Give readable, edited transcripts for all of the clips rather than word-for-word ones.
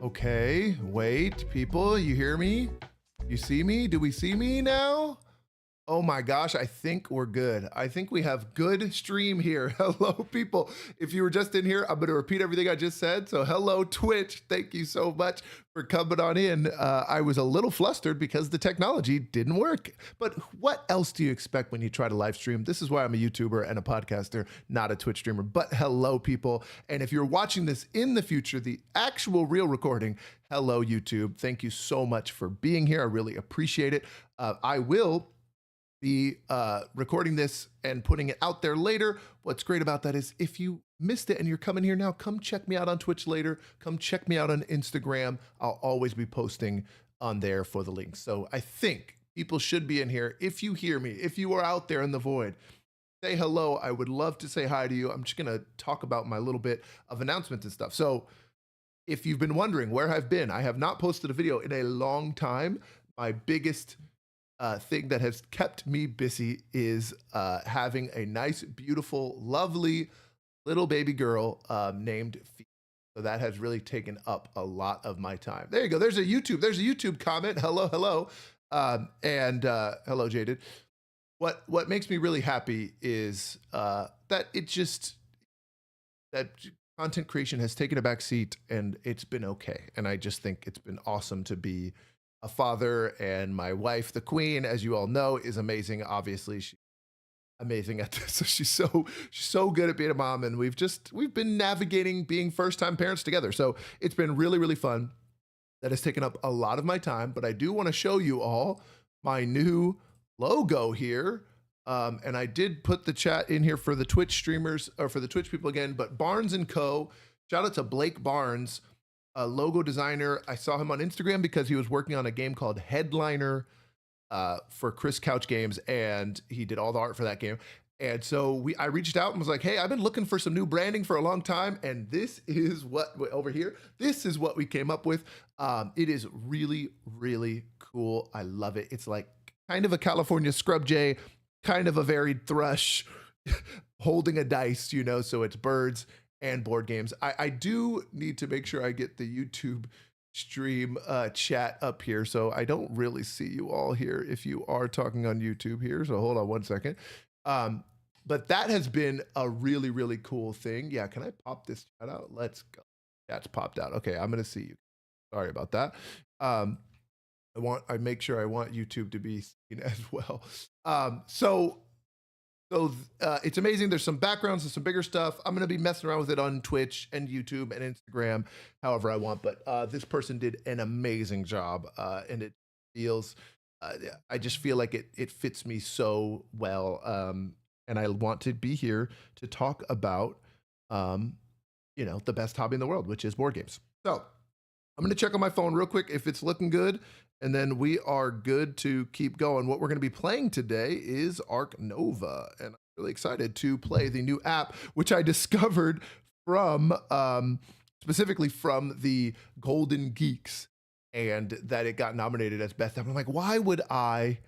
Okay, wait, people, you hear me? You see me? Do we see me now? Oh my gosh, I think we're good. I think we have good stream here. Hello, people. If you were just in here, I'm going to repeat everything I just said. So hello, Twitch. Thank you so much for coming on in. I was a little flustered because the technology didn't work. But what else do you expect when you try to live stream? This is why I'm a YouTuber and a podcaster, not a Twitch streamer. But hello, people. And if you're watching this in the future, the actual real recording, hello, YouTube. Thank you so much for being here. I really appreciate it. I will be recording this and putting it out there later. What's great about that is if you missed it and you're coming here now, come check me out on Twitch later. Come check me out on Instagram. I'll always be posting on there for the links. So I think people should be in here. If you hear me, if you are out there in the void, say hello. I would love to say hi to you. I'm just going to talk about my little bit of announcements and stuff. So if you've been wondering where I've been, I have not posted a video in a long time. My biggest thing that has kept me busy is having a nice, beautiful, lovely little baby girl named Fee. So that has really taken up a lot of my time. There you go. There's a YouTube comment. Hello, hello. Hello, Jaded. What makes me really happy is that content creation has taken a back seat and it's been okay. And I just think it's been awesome to be a father, and my wife, the queen, as you all know, is amazing. Obviously, she's amazing at this. So she's so good at being a mom, and we've been navigating being first-time parents together. So it's been really, really fun. That has taken up a lot of my time, but I do want to show you all my new logo here. And I did put the chat in here for the Twitch streamers, or for the Twitch people again, but Barnes & Co. Shout out to Blake Barnes, a logo designer. I saw him on Instagram because he was working on a game called Headliner for Chris Couch Games, and he did all the art for that game. And so I reached out and was like, hey, I've been looking for some new branding for a long time, and this is what, over here, this is what we came up with. It is really, really cool. I love it. It's like kind of a California scrub jay, kind of a varied thrush, holding a dice, you know, so it's birds and board games. I do need to make sure I get the YouTube stream chat up here. So I don't really see you all here if you are talking on YouTube here. So hold on one second. But that has been a really, really cool thing. Yeah, can I pop this chat out? Let's go. That's popped out. Okay, I'm gonna see you. Sorry about that. I make sure I want YouTube to be seen as well. So it's amazing. There's some backgrounds and some bigger stuff. I'm going to be messing around with it on Twitch and YouTube and Instagram, however I want. But this person did an amazing job, and it feels, I just feel like it fits me so well. And I want to be here to talk about, you know, the best hobby in the world, which is board games. So I'm going to check on my phone real quick if it's looking good, and then we are good to keep going. What we're going to be playing today is ARK NOVA, and I'm really excited to play the new app, which I discovered from, specifically from the Golden Geeks, and that it got nominated as Best App. I'm like, why would I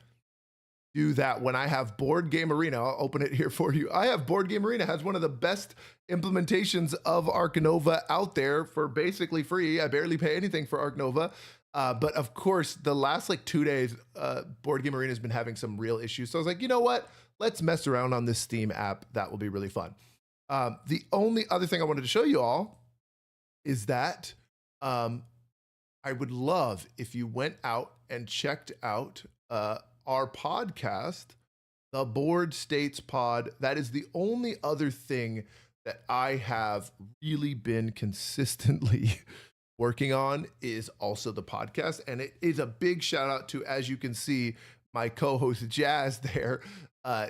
do that when I have Board Game Arena? I'll open it here for you. I have Board Game Arena, has one of the best implementations of ARK NOVA out there for basically free. I barely pay anything for ARK NOVA. But of course, the last like 2 days, Board Game Arena has been having some real issues. So I was like, you know what? Let's mess around on this Steam app. That will be really fun. The only other thing I wanted to show you all is that I would love if you went out and checked out our podcast, the Board States Pod. That is the only other thing that I have really been consistently working on, is also the podcast. And it is a big shout out to, as you can see, my co-host Jazz there.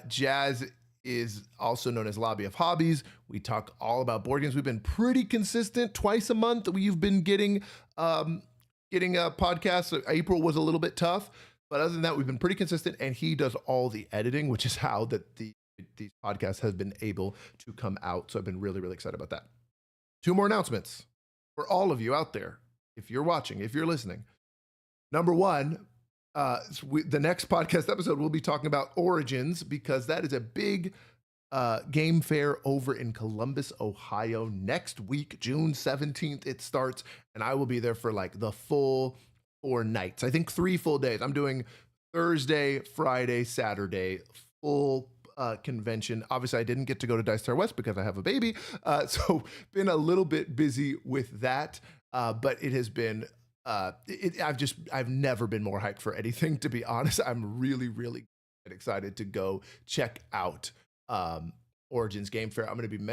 Jazz is also known as Lobby of Hobbies. We talk all about board games. We've been pretty consistent, twice a month. We've been getting a podcast. April was a little bit tough, but other than that, we've been pretty consistent, and he does all the editing, which is how these podcasts have been able to come out. So I've been really, really excited about that. 2 more announcements for all of you out there. If you're watching, if you're listening, number 1, the next podcast episode, we'll be talking about Origins, because that is a big game fair over in Columbus, Ohio next week, June 17th. It starts, and I will be there for like the full 4 nights. I think 3 full days. I'm doing Thursday, Friday, Saturday, full convention. Obviously, I didn't get to go to Dice Tower West because I have a baby, so been a little bit busy with that. But it has been. I've never been more hyped for anything, to be honest. I'm really, really excited to go check out Origins Game Fair. I'm going to be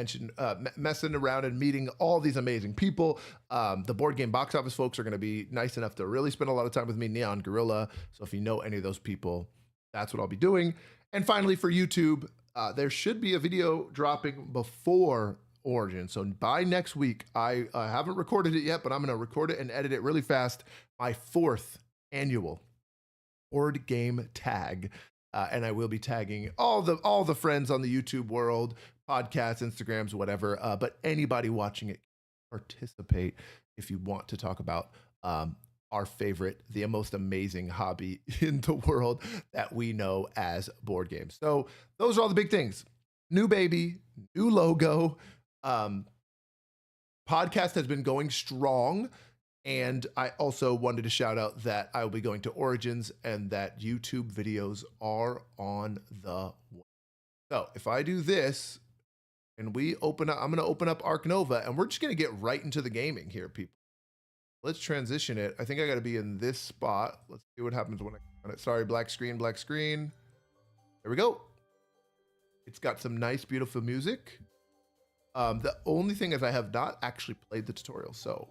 messing around and meeting all these amazing people. The board game box office folks are going to be nice enough to really spend a lot of time with me, Neon Gorilla. So if you know any of those people, that's what I'll be doing. And finally, for YouTube, there should be a video dropping before Origin. So by next week, I haven't recorded it yet, but I'm going to record it and edit it really fast. My 4th annual board game tag. And I will be tagging all the friends on the YouTube world, podcasts, Instagrams, whatever. But anybody watching it, participate if you want to talk about our favorite, the most amazing hobby in the world that we know as board games. So those are all the big things. New baby, new logo. Podcast has been going strong. And I also wanted to shout out that I will be going to Origins and that YouTube videos are on the way. So if I do this and we open up, I'm going to open up ARK Nova and we're just going to get right into the gaming here, people. Let's transition it. I think I got to be in this spot. Let's see what happens when I click on it. Sorry, black screen, black screen. There we go. It's got some nice, beautiful music. The only thing is I have not actually played the tutorial. So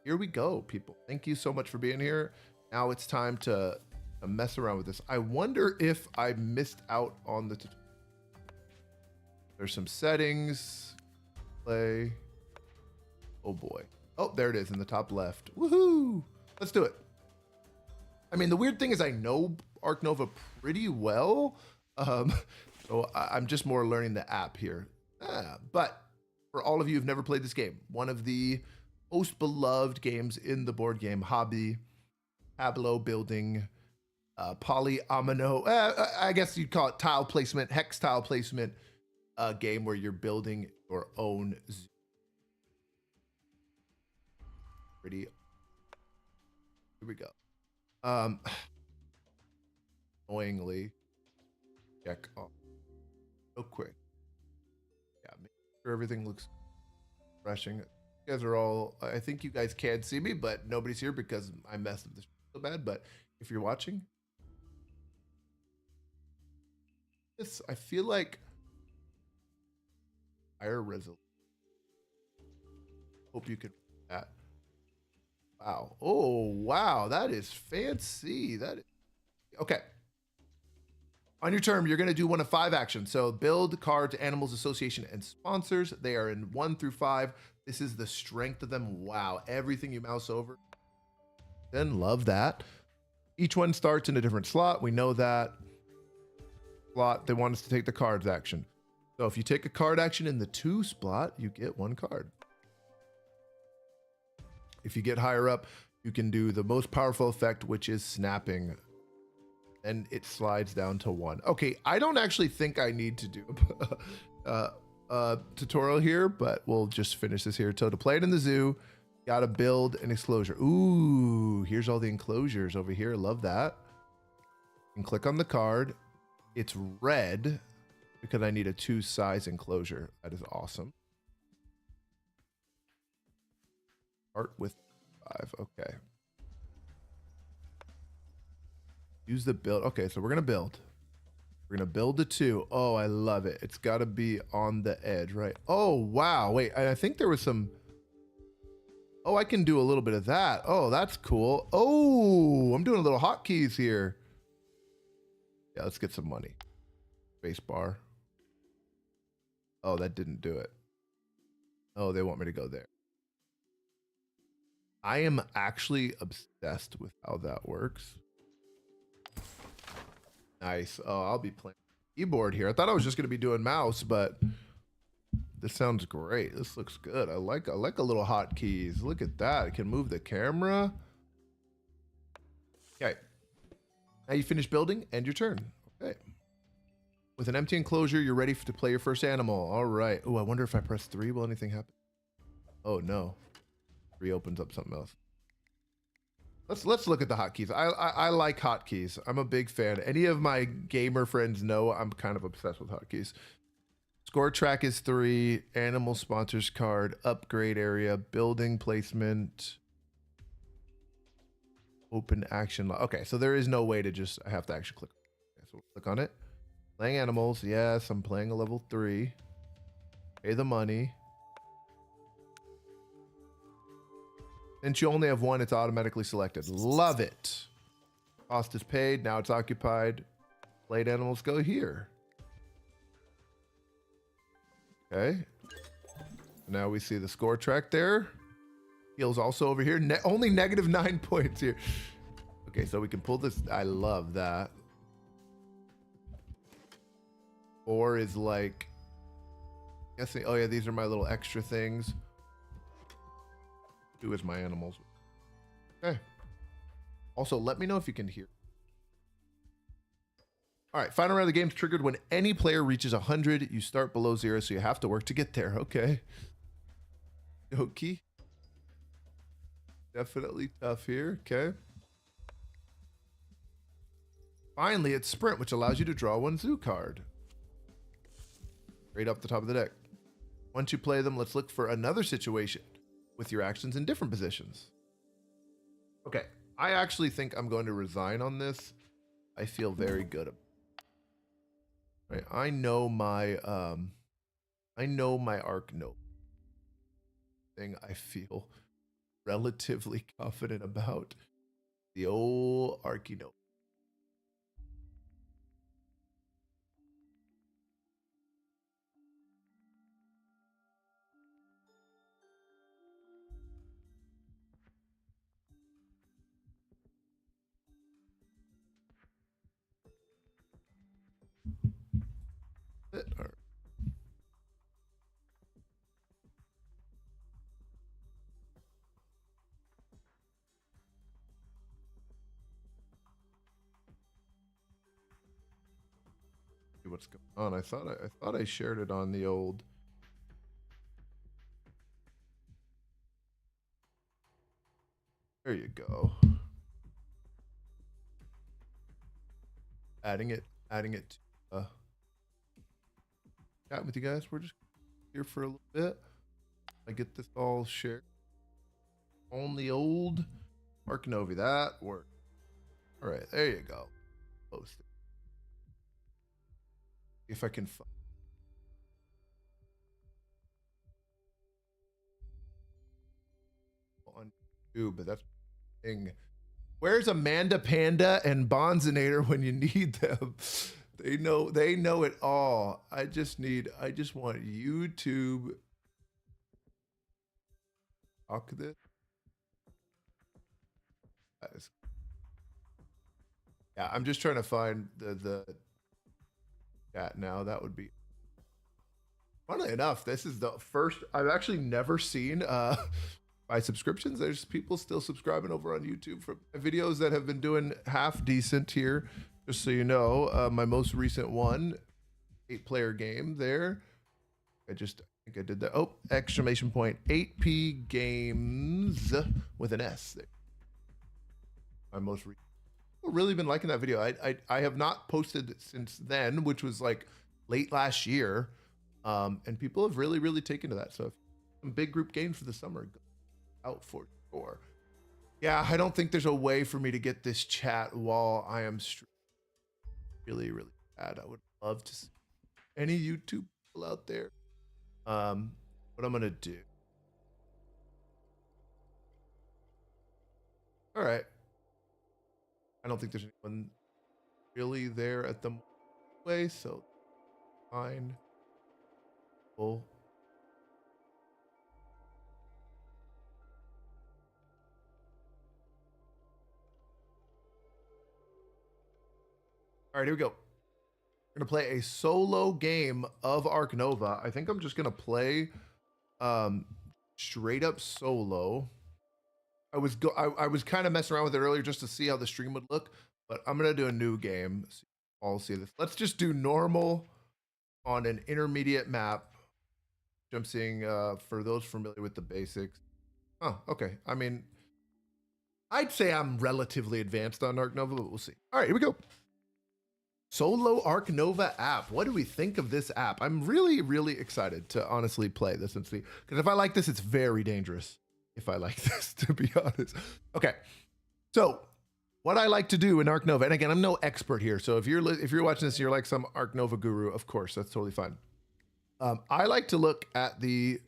here we go, people. Thank you so much for being here. Now it's time to mess around with this. I wonder if I missed out on the tutorial. There's some settings. Play. Oh boy. Oh, there it is in the top left. Woohoo! Let's do it. I mean, the weird thing is I know ARK Nova pretty well. So I'm just more learning the app here. But for all of you who've never played this game, one of the most beloved games in the board game hobby, tableau building, polyomino, I guess you'd call it tile placement, hex tile placement, game where you're building your own zoo. Pretty. Here we go. Annoyingly, check off real quick. Yeah, make sure everything looks refreshing. You guys are all, I think you guys can see me, but nobody's here because I messed up this so bad. But if you're watching this, I feel like higher resolution. Hope you can read that. Wow. Oh, wow. That is fancy. That is okay. On your turn, you're going to do one of 5 actions. So build cards, animals, association, and sponsors. They are in 1 through 5. This is the strength of them. Wow. Everything you mouse over. Then love that. Each one starts in a different slot. We know that. Slot, they want us to take the cards action. So if you take a card action in the 2 slot, you get 1 card. If you get higher up, you can do the most powerful effect, which is snapping. And it slides down to 1. Okay, I don't actually think I need to do a tutorial here, but we'll just finish this here. So to play it in the zoo, gotta build an enclosure. Ooh, here's all the enclosures over here. Love that. And click on the card. It's red because I need a 2 size enclosure. That is awesome. Start with 5. Okay. Use the build. Okay, so we're gonna build. We're gonna build the 2. Oh, I love it. It's gotta be on the edge, right? Oh, wow. Wait, I think there was some. Oh, I can do a little bit of that. Oh, that's cool. Oh, I'm doing a little hotkeys here. Yeah, let's get some money. Space bar. Oh, that didn't do it. Oh, they want me to go there. I am actually obsessed with how that works. Nice. Oh, I'll be playing keyboard here. I thought I was just going to be doing mouse, but this sounds great. This looks good. I like a little hotkeys. Look at that. I can move the camera. Okay. Now you finish building, end your turn. Okay. With an empty enclosure, you're ready to play your first animal. All right. Oh, I wonder if I press 3, will anything happen? Oh no. 3 opens up something else. Let's look at the hotkeys. I like hotkeys. I'm a big fan. Any of my gamer friends know I'm kind of obsessed with hotkeys. Score track is 3. Animal sponsors card. Upgrade area. Building placement. Open action. Okay, so there is no way to just. I have to actually click. Okay, so we'll click on it. Playing animals. Yes, I'm playing a level 3. Pay the money. Since you only have 1, it's automatically selected. Love it. Cost is paid. Now it's occupied. Played animals go here. Okay. Now we see the score track there. Heals also over here. Only negative 9 points here. Okay, so we can pull this. I love that. 4 is like. Guessing. Oh yeah, these are my little extra things. 2 is my animals. Okay. Also, let me know if you can hear. All right, final round of the game's triggered when any player reaches 100. You start below 0, so you have to work to get there. Okay. Okay. Definitely tough here. Okay. Finally, it's sprint, which allows you to draw 1 zoo card. Right up the top of the deck. Once you play them, let's look for another situation with your actions in different positions. Okay, I actually think I'm going to resign on this. I feel very good about it. Right, I know my ARK NOVA thing. I feel relatively confident about the old ARK NOVA. All right. See what's going on? I thought I shared it on the old. There you go. Adding it to chat with you guys. We're just here for a little bit. I get this all shared on the old ARK NOVA. That worked. All right, there you go. Post it. If I can find on YouTube, but that's thing. Where's Amanda Panda and Bonzinator when you need them? They know it all. I just want YouTube. Talk this. Yeah, I'm just trying to find the chat now. That would be. Funnily enough, this is the first I've actually never seen by subscriptions. There's people still subscribing over on YouTube for videos that have been doing half decent here. Just so you know, my most recent one, 8-player game there. I think I did that. Oh, exclamation point, 8P games with an S there. My most recent. I've really been liking that video. I have not posted since then, which was like late last year. And people have really taken to that. So some big group games for the summer, go out for sure. Yeah, I don't think there's a way for me to get this chat while I am really bad. I would love to see any YouTube people out there. What I'm gonna do. All right. I don't think there's anyone really there at the way, so fine. Cool. All right, here we go. We're gonna play a solo game of ARK NOVA. I think I'm just gonna play straight up solo. I was kind of messing around with it earlier just to see how the stream would look, but I'm gonna do a new game. policy of this. Let's just do normal on an intermediate map. I'm seeing for those familiar with the basics. Oh, okay. I mean, I'd say I'm relatively advanced on ARK Nova, but we'll see. All right, here we go. Solo ARK Nova app. What do we think of this app? I'm really, really excited to honestly play this and see. Because if I like this, it's very dangerous. If I like this, to be honest. Okay. So what I like to do in ARK Nova, and again, I'm no expert here. So if you're watching this, and you're like some ARK Nova guru, of course, that's totally fine. I like to look at the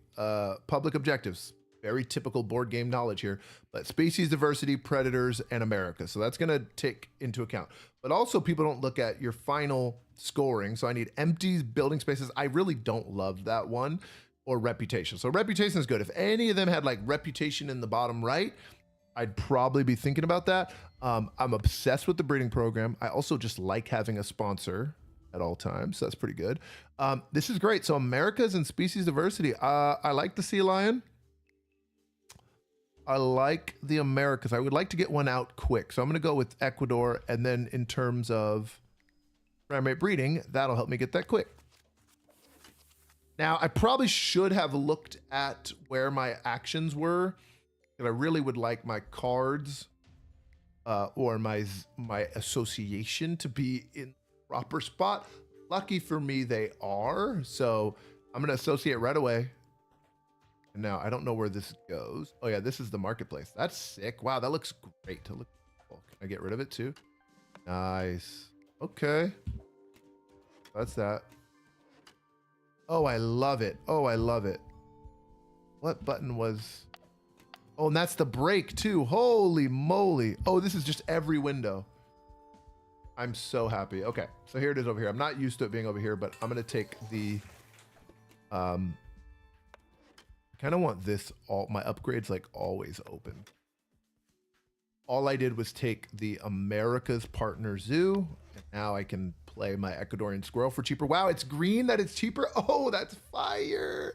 public objectives. Very typical board game knowledge here, but species diversity, predators, and America. So that's going to take into account. But also people don't look at your final scoring. So I need empty building spaces. I really don't love that one, or reputation. So reputation is good. If any of them had like reputation in the bottom right, I'd probably be thinking about that. I'm obsessed with the breeding program. I also just like having a sponsor at all times. So that's pretty good. This is great. So Americas and species diversity. I like the sea lion. I like the Americas. I would like to get one out quick. So I'm going to go with Ecuador. And then in terms of primate breeding, that'll help me get that quick. Now, I probably should have looked at where my actions were. And I really would like my cards or my association to be in the proper spot. Lucky for me, they are. So I'm going to associate right away. And now I don't know where this goes. Oh yeah, this is the marketplace. That's sick. Wow, that looks great. To look. Can I get rid of it too? Nice. Okay. That's that. Oh, I love it. Oh, I love it. What button was? Oh, and that's the brake too. Holy moly. Oh, this is just every window. I'm so happy. Okay, so here it is over here. I'm not used to it being over here, but I'm gonna take the kind of want this all my upgrades like always open. All I did was take the America's Partner Zoo, and now I can play my Ecuadorian squirrel for cheaper. Wow, it's green that it's cheaper. Oh, that's fire.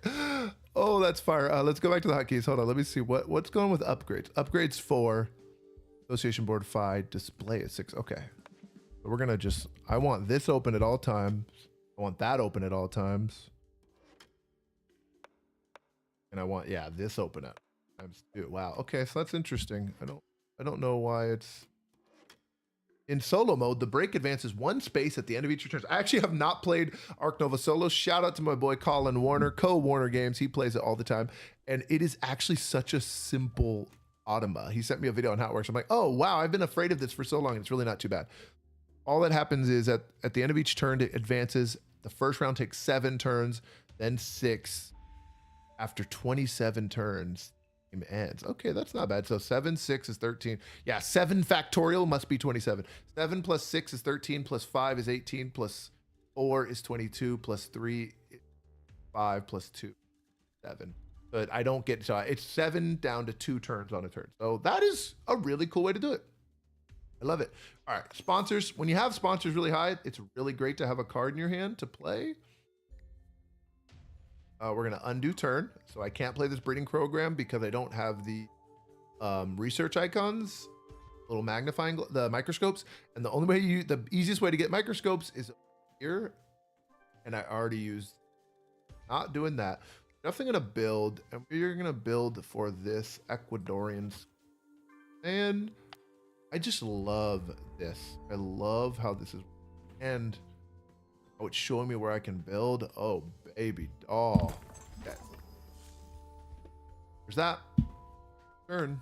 Oh, that's fire. Let's go back to the hotkeys. Hold on, let me see what's going on with upgrades. Upgrades 4, association board 5, display is 6. Okay, so we're gonna just, I want this open at all times. I want that open at all times. And I want, yeah, this open up times 2. Wow. Okay, so that's interesting. I don't know why it's in solo mode. The break advances 1 space at the end of each return. I actually have not played ARK Nova solo. Shout out to my boy Colin Warner, Warner Games. He plays it all the time, and it is actually such a simple automa. He sent me a video on how it works. I'm like, oh wow, I've been afraid of this for so long. It's really not too bad. All that happens is at the end of each turn, it advances. The first round takes 7 turns, then 6. After 27 turns, game ends. Okay, that's not bad. So 7, 6 is 13. Yeah, 7 factorial must be 27. 7 plus 6 is 13, plus 5 is 18, plus 4 is 22, plus 3, 5, plus 2, 7. But I don't get, so it's 7 down to 2 turns on a turn. So that is a really cool way to do it. I love it. All right, sponsors. When you have sponsors really high, it's really great to have a card in your hand to play. We're going to undo turn. So I can't play this breeding program because I don't have the research icons, little magnifying, the microscopes. And the only way the easiest way to get microscopes is here. And I already used, not doing that. Definitely going to build, and we're going to build for this Ecuadorian. And I just love this. I love how this is. And oh, it's showing me where I can build. Oh, baby. Oh, okay. There's that. Turn.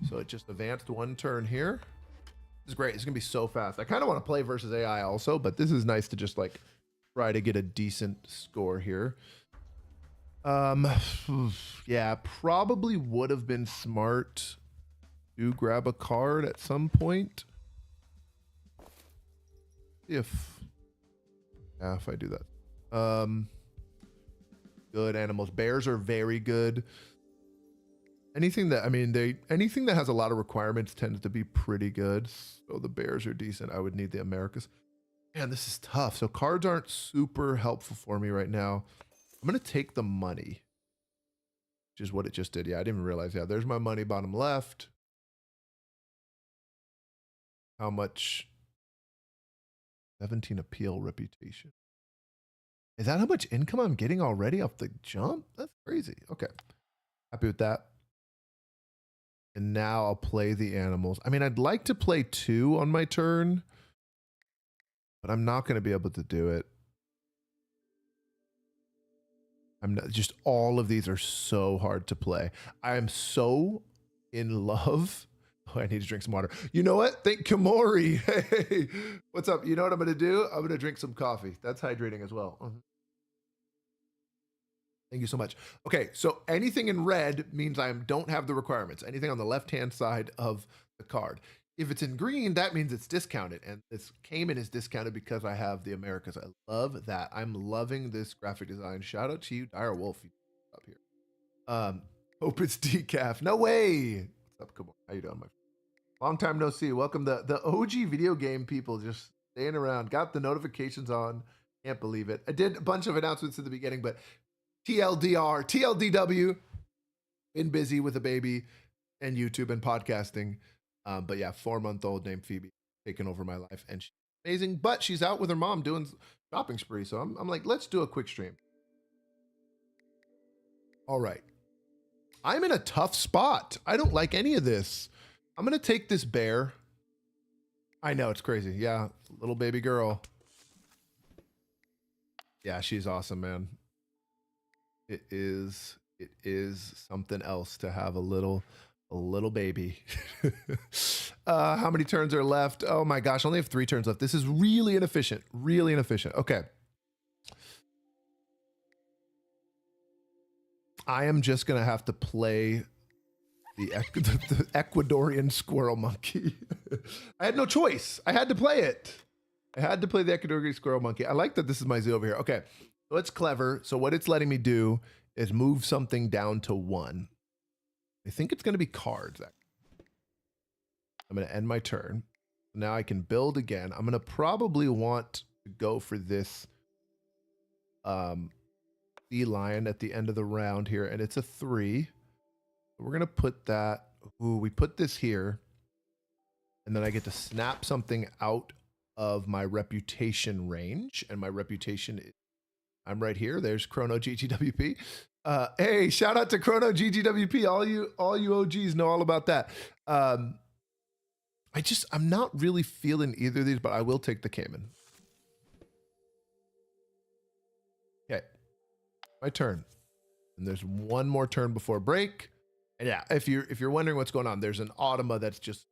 So it just advanced 1 turn here. This is great. It's going to be so fast. I kind of want to play versus AI also, but this is nice to just like try to get a decent score here. Yeah, probably would have been smart to grab a card at some point. If I do that. Good animals. Bears are very good. Anything that, I mean, anything that has a lot of requirements tends to be pretty good. So the bears are decent. I would need the Americas. Man, this is tough. So cards aren't super helpful for me right now. I'm going to take the money, which is what it just did. Yeah, I didn't even realize. Yeah, there's my money bottom left. How much 17 appeal reputation. Is that how much income I'm getting already off the jump? That's crazy. Okay. Happy with that. And now I'll play the animals. I mean, I'd like to play 2 on my turn, but I'm not going to be able to do it. I'm not, just all of these are so hard to play. I am so in love. Oh, I need to drink some water. You know what? Thank Kamori. Hey, what's up? You know what I'm going to do? I'm going to drink some coffee. That's hydrating as well. Thank you so much. Okay, so anything in red means I don't have the requirements. Anything on the left-hand side of the card. If it's in green, that means it's discounted. And this Cayman is discounted because I have the Americas. I love that. I'm loving this graphic design. Shout out to you, Dire Wolf, up here. Hope it's decaf. No way. What's up? Come on. How you doing, my friend? Long time no see. Welcome the OG video game people just staying around. Got the notifications on. Can't believe it. I did a bunch of announcements at the beginning, but TLDR, TLDW, been busy with a baby and YouTube and podcasting. But yeah, 4-month-old named Phoebe taking over my life, and she's amazing. But she's out with her mom doing shopping spree, so I'm like, let's do a quick stream. All right, I'm in a tough spot. I don't like any of this. I'm gonna take this bear. I know it's crazy. Yeah, little baby girl. Yeah, she's awesome, man. It is something else to have a little baby. How many turns are left? Oh my gosh, I only have 3 turns left. This is really inefficient. Really inefficient. Okay. I am just gonna have to play the Ecuadorian squirrel monkey. I had no choice. I had to play it. I had to play the Ecuadorian squirrel monkey. I like that this is my zoo over here. Okay, so it's clever. So what it's letting me do is move something down to 1. I think it's going to be cards. I'm going to end my turn. Now I can build again. I'm going to probably want to go for this sea lion at the end of the round here, and it's a 3. We're going to put that. Ooh, we put this here, and then I get to snap something out of my reputation range, and my reputation is, I'm right here. There's Chrono GGWP. Hey, shout out to Chrono GGWP. All you OGs know all about that. I'm not really feeling either of these, but I will take the Cayman. Okay, my turn. And there's one more turn before break. And yeah, if you're wondering what's going on, there's an Automa that's just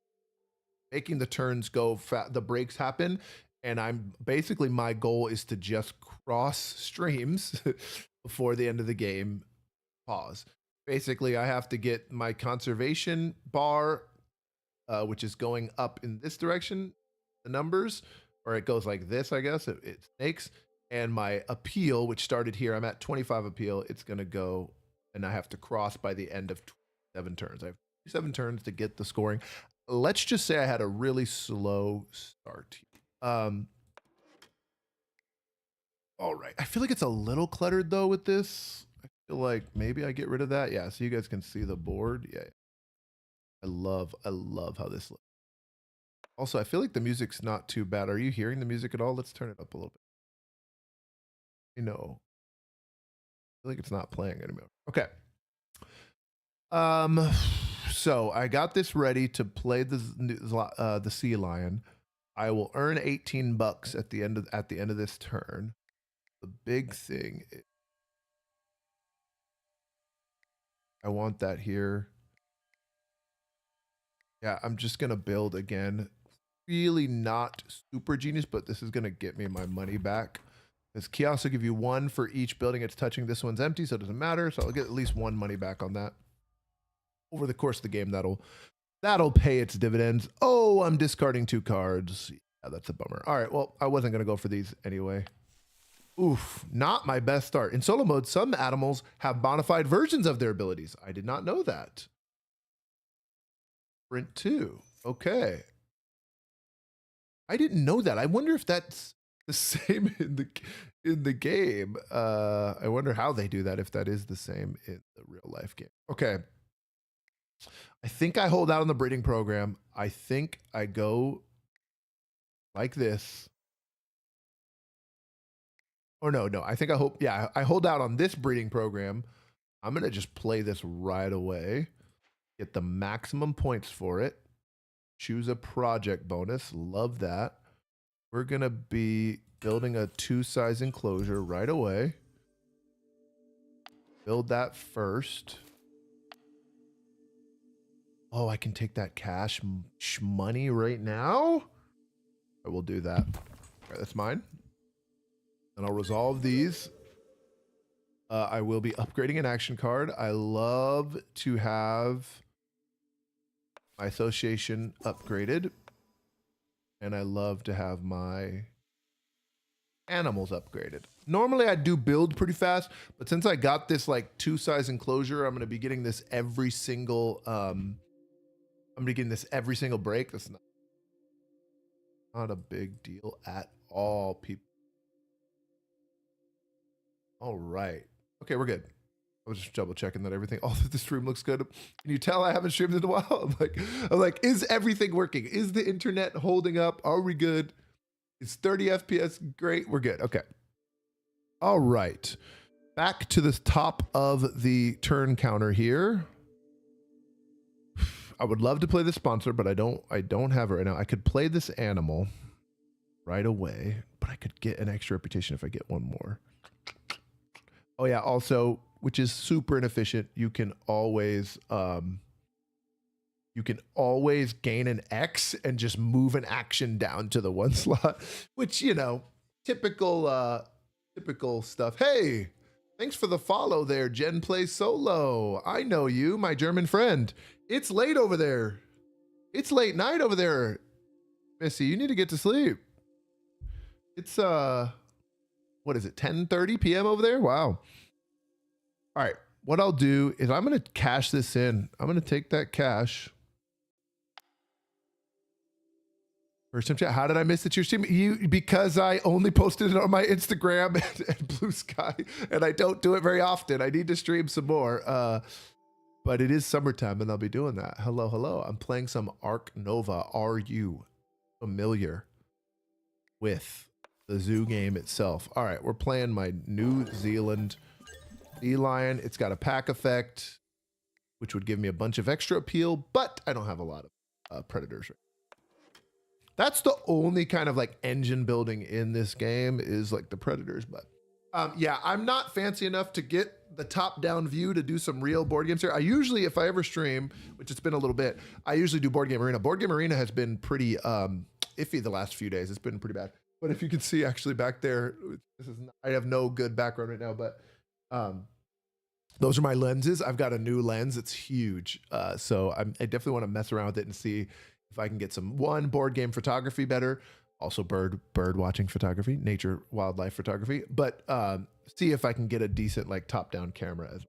making the turns go, the breaks happen. And I'm basically, my goal is to just cross streams before the end of the game. Pause. Basically, I have to get my conservation bar, which is going up in this direction, the numbers, or it goes like this, I guess. It snakes. And my appeal, which started here, I'm at 25 appeal. It's going to go, and I have to cross by the end of 7 turns. I have 7 turns to get the scoring. Let's just say I had a really slow start. All right. I feel like it's a little cluttered though with this. I feel like maybe I get rid of that. Yeah, so you guys can see the board. Yeah. I love how this looks. Also, I feel like the music's not too bad. Are you hearing the music at all? Let's turn it up a little bit. You know, I feel like it's not playing anymore. Okay. So I got this ready to play the sea lion. I will earn 18 bucks at the end of this turn. The big thing is, I want that here. Yeah, I'm just gonna build again. Really not super genius, but this is gonna get me my money back. Because kiosks will give you 1 for each building it's touching. This one's empty, so it doesn't matter. So I'll get at least 1 money back on that. Over the course of the game, that'll pay its dividends. Oh, I'm discarding 2 cards. Yeah, that's a bummer. All right, well, I wasn't gonna go for these anyway. Oof, not my best start. In solo mode, some animals have modified versions of their abilities. I did not know that. Sprint 2. Okay. I didn't know that. I wonder if that's the same in the game. I wonder how they do that, if that is the same in the real life game. Okay. I think I hold out on the breeding program. I think I go like this. Or no, I think I hope, yeah, I hold out on this breeding program. I'm going to just play this right away. Get the maximum points for it. Choose a project bonus. Love that. We're going to be building a 2-size enclosure right away. Build that first. Oh, I can take that cash money right now. I will do that. All right, that's mine. And I'll resolve these. I will be upgrading an action card. I love to have my association upgraded. And I love to have my animals upgraded. Normally I do build pretty fast, but since I got this like 2-size enclosure, I'm going to be getting this every single break. That's not a big deal at all, people. All right. Okay, we're good. I was just double checking that everything, all of the stream looks good. Can you tell I haven't streamed in a while? I'm like, is everything working? Is the internet holding up? Are we good? Is 30 FPS great? We're good. Okay. All right. Back to the top of the turn counter here. I would love to play the sponsor, but I don't have it right now. I could play this animal right away, but I could get an extra reputation if I get one more. Oh yeah, also, which is super inefficient, you can always gain an X and just move an action down to the 1 slot, which, you know, typical stuff. Hey, thanks for the follow there, Jen Plays Solo. I know you, my German friend. It's late over there. It's late night over there. Missy, you need to get to sleep. It's what is it, 10:30 p.m. over there? Wow. All right, what I'll do is I'm going to cash this in. I'm going to take that cash. First time chat. How did I miss that you're streaming? Because I only posted it on my Instagram and Blue Sky, and I don't do it very often. I need to stream some more. But it is summertime, and I'll be doing that. Hello, hello. I'm playing some ARK Nova. Are you familiar with the zoo game itself? All right, we're playing my New Zealand sea lion. It's got a pack effect, which would give me a bunch of extra appeal, but I don't have a lot of predators. That's the only kind of like engine building in this game is like the predators. But yeah, I'm not fancy enough to get the top-down view to do some real board games here. I usually, if I ever stream, which it's been a little bit, I usually do Board Game Arena. Board Game Arena has been pretty iffy the last few days. It's been pretty bad. But if you can see actually back there, I have no good background right now, but those are my lenses. I've got a new lens. It's huge. So I definitely want to mess around with it and see if I can get some board game photography better. Also bird watching photography, nature, wildlife photography, but see if I can get a decent like top-down camera as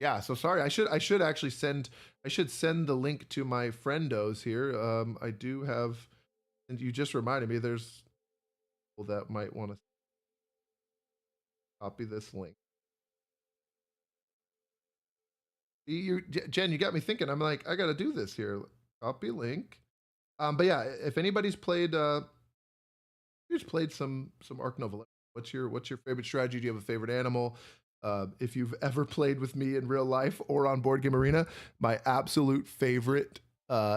yeah, so sorry, I should actually send the link to my friendos here. I do have, and you just reminded me there's people that might want to copy this link. Jen, you got me thinking. I'm like, I got to do this here. Copy link. But yeah, if anybody's played, some ARK Nova, what's your favorite strategy? Do you have a favorite animal? If you've ever played with me in real life or on Board Game Arena, my absolute favorite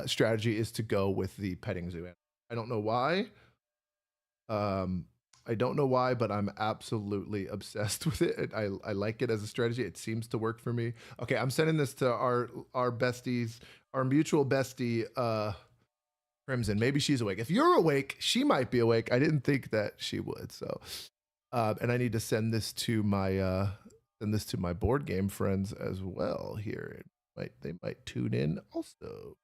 strategy is to go with the petting zoo. I don't know why. I don't know why, but I'm absolutely obsessed with it. I like it as a strategy. It seems to work for me. Okay, I'm sending this to our besties, our mutual bestie, Crimson. Maybe she's awake. If you're awake, she might be awake. I didn't think that she would. So, and I need to send this to my board game friends as well. Here, they might tune in also.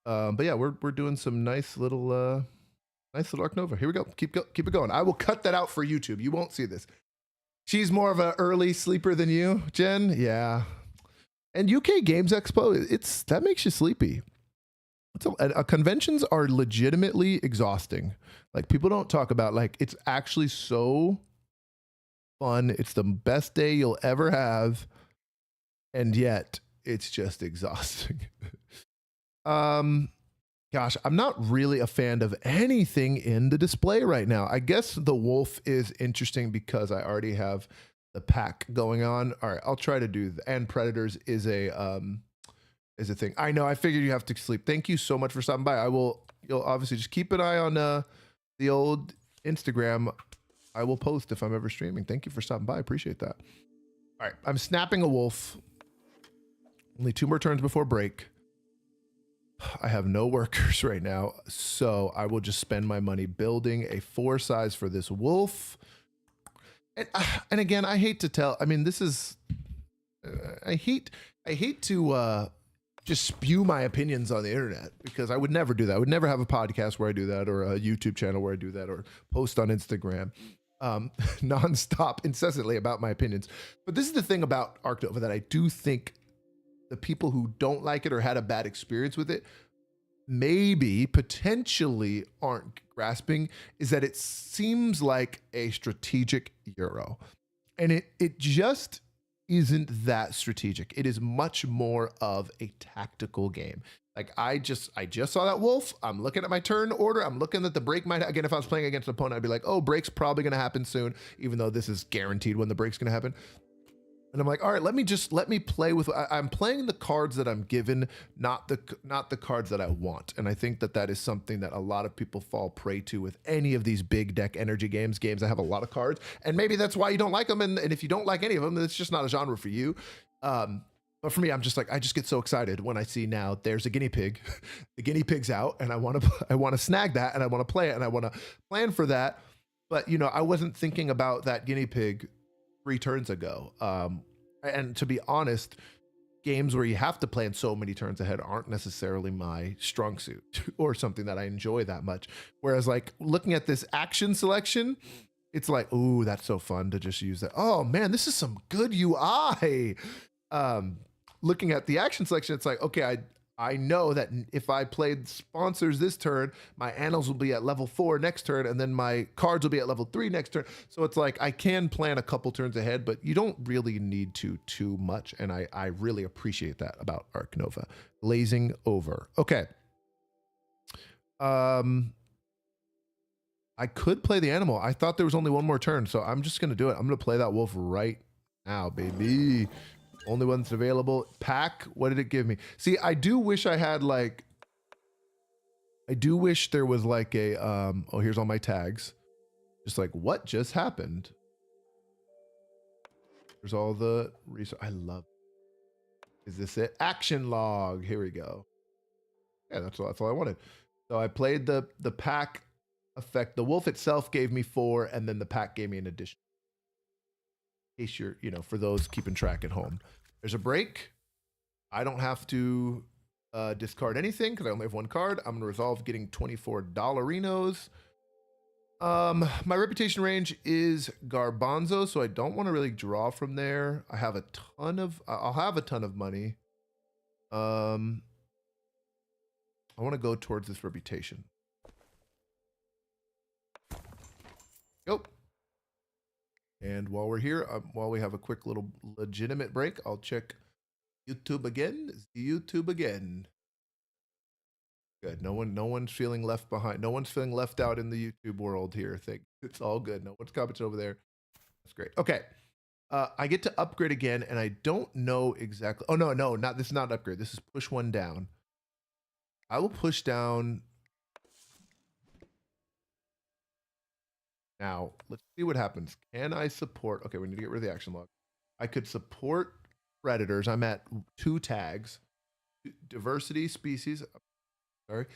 But yeah, we're doing some nice little ARK Nova. Here we go. Keep it going. I will cut that out for YouTube. You won't see this. She's more of an early sleeper than you, Jen. Yeah. And UK Games Expo, that makes you sleepy. Conventions are legitimately exhausting. Like, people don't talk about, like, it's actually so fun. It's the best day you'll ever have, and yet it's just exhausting. Gosh, I'm not really a fan of anything in the display right now. I guess the wolf is interesting because I already have the pack going on. All right, I'll try to do and predators is a thing. I know. I figured you have to sleep. Thank you so much for stopping by. You'll obviously just keep an eye on the old Instagram. I will post if I'm ever streaming. Thank you for stopping by. I appreciate that. All right, I'm snapping a wolf. Only 2 more turns before break. I have no workers right now, so I will just spend my money building a 4 size for this wolf. And again, I hate to tell. I mean, this is. I hate to just spew my opinions on the internet because I would never do that. I would never have a podcast where I do that, or a YouTube channel where I do that, or post on Instagram nonstop, incessantly about my opinions. But this is the thing about ARK NOVA that I do think the people who don't like it or had a bad experience with it maybe potentially aren't grasping is that it seems like a strategic Euro, and it just isn't that strategic. It is much more of a tactical game. Like I just saw that wolf. I'm looking at my turn order. I'm looking at the break might, again, if I was playing against an opponent, I'd be like, oh, break's probably going to happen soon, even though this is guaranteed when the break's going to happen. And I'm like, all right, let me play with, I'm playing the cards that I'm given, not the cards that I want. And I think that is something that a lot of people fall prey to with any of these big deck energy games that have a lot of cards. And maybe that's why you don't like them. And if you don't like any of them, then it's just not a genre for you. But for me, I'm just like, I just get so excited when I see now there's a guinea pig, the guinea pig's out, and I want to snag that, and I want to play it, and I want to plan for that. But you know, I wasn't thinking about that guinea pig 3 turns ago. And to be honest, games where you have to plan so many turns ahead aren't necessarily my strong suit or something that I enjoy that much. Whereas like looking at this action selection, it's like, ooh, that's so fun to just use that. Oh man, this is some good UI. Looking at the action selection, it's like, okay, I know that if I played sponsors this turn, my annals will be at level 4 next turn, and then my cards will be at level 3 next turn. So it's like I can plan a couple turns ahead, but you don't really need to too much. And I really appreciate that about ARK NOVA. Glazing over. Okay. I could play the animal. I thought there was only 1 more turn, so I'm just going to do it. I'm going to play that wolf right now, baby. Only one that's available. Pack, what did it give me? See, I do wish I had like, I do wish there was like a, oh, here's all my tags. Just like, what just happened? There's all the research. I love it. Is this it? Action log. Here we go. Yeah, that's all I wanted. So I played the pack effect. The wolf itself gave me 4, and then the pack gave me an addition. In case you're, you know, for those keeping track at home. There's a break. I don't have to discard anything because I only have 1 card. I'm going to resolve getting 24 dollarinos. My reputation range is Garbanzo, so I don't want to really draw from there. I have a ton of, I'll have a ton of money. I want to go towards this reputation. Go. And while we're here, while we have a quick little legitimate break, I'll check YouTube again. YouTube again. Good. No one's feeling left behind. No one's feeling left out in the YouTube world here. It's all good. No one's commenting over there. That's great. Okay. I get to upgrade again, and I don't know exactly. Oh no, not this is not upgrade. This is push 1 down. I will push down. Now, let's see what happens. Can I support? Okay, we need to get rid of the action log. I could support predators. I'm at 2 tags. Diversity, species. Sorry.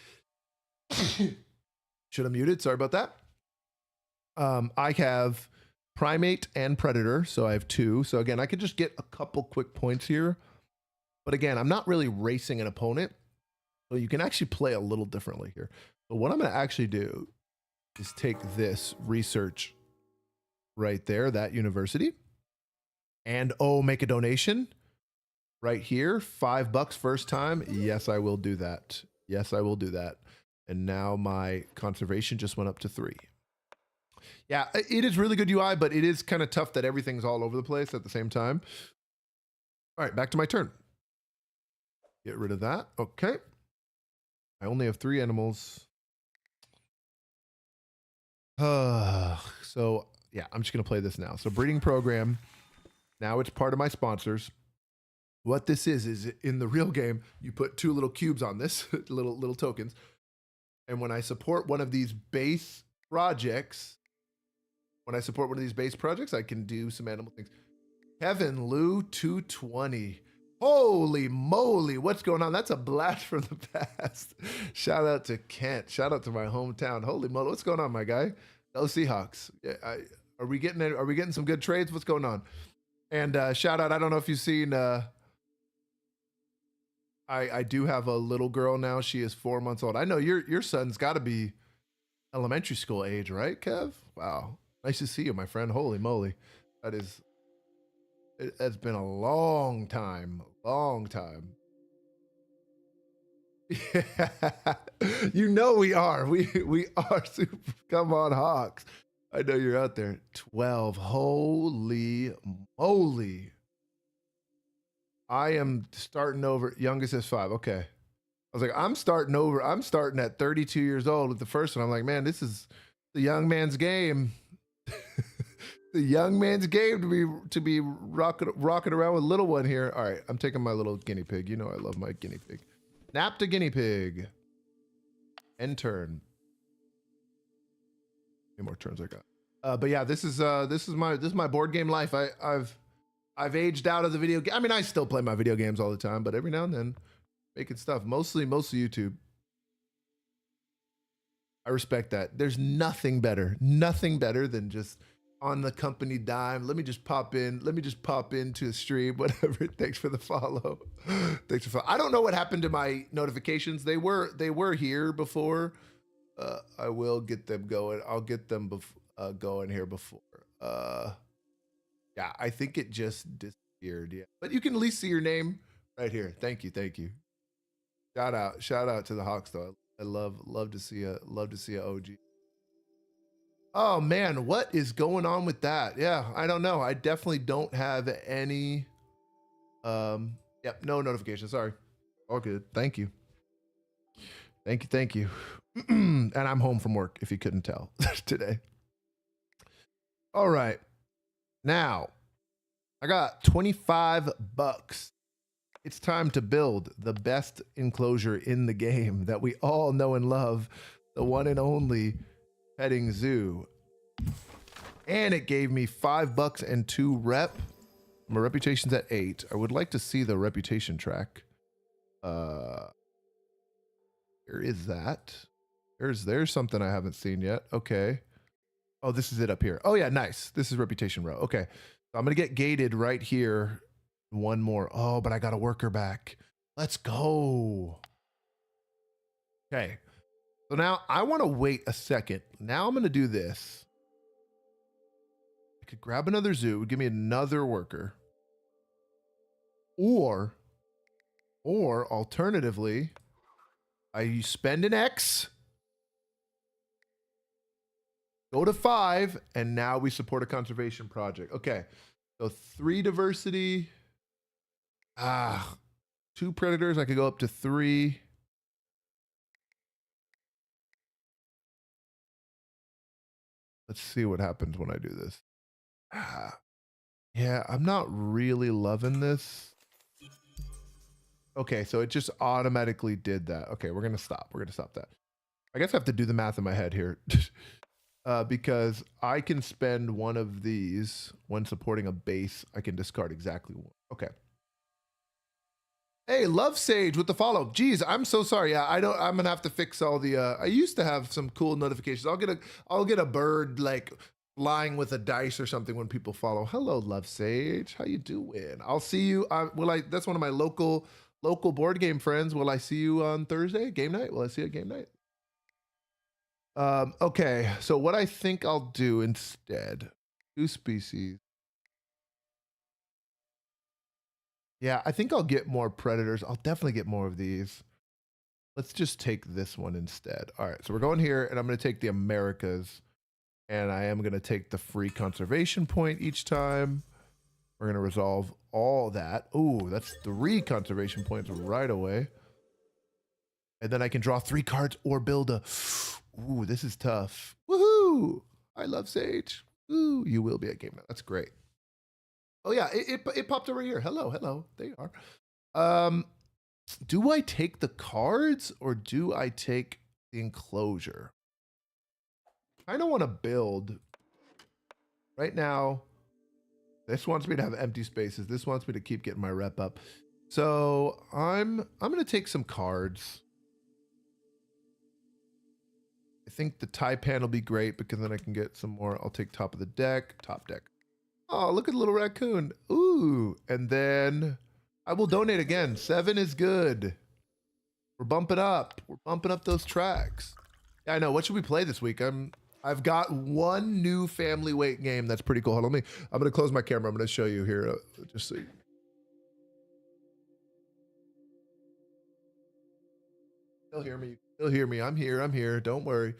Should have muted. Sorry about that. I have primate and predator, so I have 2. So again, I could just get a couple quick points here. But again, I'm not really racing an opponent. So you can actually play a little differently here. So what I'm going to actually do is take this research right there, that university, and make a donation right here. $5 first time. Yes, I will do that. Yes, I will do that. And now my conservation just went up to 3. Yeah, it is really good UI, but it is kind of tough that everything's all over the place at the same time. All right, back to my turn. Get rid of that. Okay. I only have 3 animals. So yeah, I'm just gonna play this now. So breeding program. Now it's part of my sponsors. What this is in the real game, you put 2 little cubes on this, little tokens. And when I support one of these base projects, I can do some animal things. Kevin Lou 220. Holy moly, what's going on? That's a blast from the past. Shout out to Kent. Shout out to my hometown. Holy moly, what's going on, my guy? Go Seahawks. Yeah, are we getting some good trades? What's going on? And shout out, I don't know if you've seen I do have a little girl now. She is 4 months old. I know your son's got to be elementary school age, right, Kev? Wow. Nice to see you, my friend. Holy moly. It's been a long time. Long time. Yeah. You know we are. We are super. Come on, Hawks. I know you're out there. 12. Holy moly. I am starting over. Youngest is 5. Okay. I was like, I'm starting over. I'm starting at 32 years old with the first one. I'm like, man, this is the young man's game. The young man's game to be rocking around with little one here. All right, I'm taking my little guinea pig. You know I love my guinea pig. Nap to guinea pig. End turn. How many more turns I got? But yeah, this is my board game life. I've aged out of the video game. I mean, I still play my video games all the time, but every now and then making stuff. Mostly YouTube. I respect that. There's nothing better than just on the company dime. Let me just pop into a stream, whatever. Thanks for the follow. Thanks for follow. I don't know what happened to my notifications. They were here before. I will get them going. I'll get them going here before. Yeah, I think it just disappeared. Yeah, but you can at least see your name right here. Thank you. Shout out to the Hawks though. I love to see a OG. Oh man, what is going on with that? Yeah, I don't know. I definitely don't have any. Yep, no notifications. Sorry. All good. Thank you. And I'm home from work, if you couldn't tell today. All right. Now, I got 25 bucks. It's time to build the best enclosure in the game that we all know and love, the one and only petting zoo. And it gave me $5 and 2 rep. My reputation's at 8. I would like to see the reputation track. Where is that? There's something I haven't seen yet. Okay. Oh, this is it up here. Oh yeah, nice. This is reputation row. Okay. So I'm gonna get gated right here. One more. Oh, but I got a worker back. Let's go. Okay. So now I want to wait a second. Now I'm going to do this. I could grab another zoo, give me another worker. Or alternatively, I spend an X, go to 5, and now we support a conservation project. Okay. So 3 diversity. 2 predators. I could go up to 3. Let's see what happens when I do this. Yeah, I'm not really loving this. Okay, so it just automatically did that. Okay, we're gonna stop. We're gonna stop that. I guess I have to do the math in my head here. Because I can spend one of these when supporting a base. I can discard exactly one. Okay. Hey, Love Sage with the follow. Geez, I'm so sorry. Yeah, I'm gonna have to fix all the. I used to have some cool notifications. I'll get a bird like flying with a dice or something when people follow. Hello, Love Sage. How you doing? I'll see you. That's one of my local board game friends. Will I see you on Thursday? Game night? Will I see you at game night? Okay. So what I think I'll do instead, 2 species. Yeah, I think I'll get more predators. I'll definitely get more of these. Let's just take this one instead. All right, so we're going here, and I'm going to take the Americas, and I am going to take the free conservation point each time. We're going to resolve all that. Ooh, that's 3 conservation points right away. And then I can draw 3 cards or build a, ooh, this is tough. Woohoo! I love Sage. Ooh, you will be at game night. That's great. Oh yeah, it popped over here. Hello, hello. There you are. Do I take the cards or do I take the enclosure? I don't want to build right now. This wants me to have empty spaces. This wants me to keep getting my rep up. So I'm gonna take some cards. I think the Taipan will be great because then I can get some more. I'll take top of the deck, top deck. Oh, look at the little raccoon. Ooh, and then I will donate again. 7 is good. We're bumping up. We're bumping up those tracks. Yeah, I know. What should we play this week? I've got one new family weight game that's pretty cool. Hold on, I'm gonna close my camera. I'm gonna show you here. Just so you. Still hear me? Still hear me? I'm here. I'm here. Don't worry.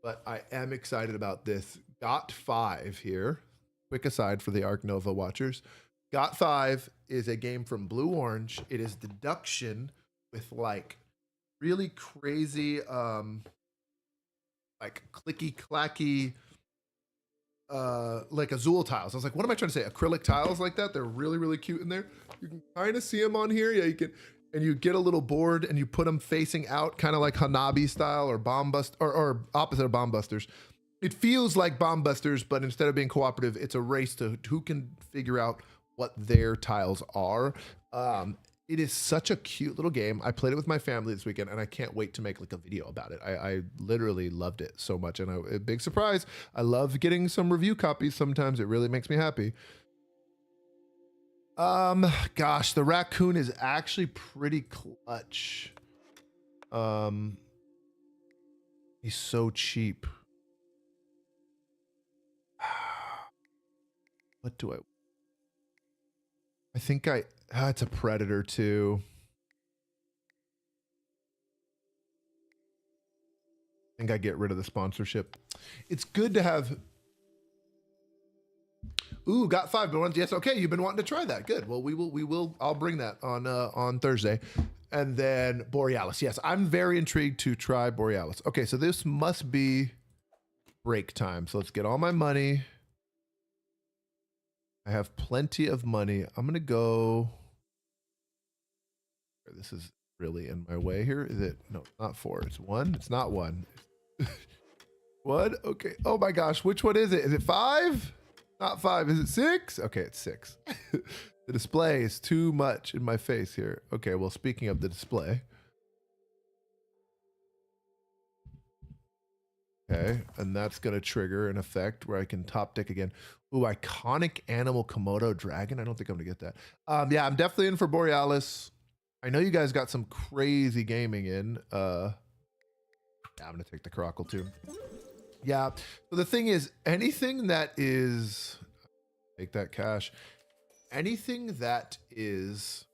But I am excited about this. Got 5 here. Quick aside for the ARK Nova watchers. Got 5 is a game from Blue Orange. It is deduction with like really crazy, like clicky clacky, like Azul tiles. I was like, what am I trying to say? Acrylic tiles like that. They're really, really cute in there. You can kind of see them on here. Yeah, you can. And you get a little board and you put them facing out, kind of like Hanabi style or Bomb Bust or opposite of Bomb Busters. It feels like Bomb Busters, but instead of being cooperative, it's a race to who can figure out what their tiles are. It is such a cute little game. I played it with my family this weekend, and I can't wait to make like a video about it. I literally loved it so much, and a big surprise. I love getting some review copies. Sometimes it really makes me happy. Gosh, the raccoon is actually pretty clutch. He's so cheap. What do I think it's a predator too. I think I get rid of the sponsorship. It's good to have. Ooh, got 5 ones. Yes, okay. You've been wanting to try that. Good. Well, we will. I'll bring that on Thursday, and then Borealis. Yes, I'm very intrigued to try Borealis. Okay, so this must be break time. So let's get all my money. I have plenty of money. I'm gonna go. This is really in my way here. Is it? No, it's not 4. It's 1. It's not 1. 1. Okay. Oh my gosh. Which one is it? Is it 5? Not 5. Is it 6? Okay, it's 6. The display is too much in my face here. Okay, well, speaking of the display. Okay, and that's going to trigger an effect where I can top deck again. Ooh, iconic animal Komodo dragon. I don't think I'm going to get that. Yeah, I'm definitely in for Borealis. I know you guys got some crazy gaming in. Yeah, I'm going to take the Caracal too. Yeah. So the thing is, anything that is, take that cash, anything that is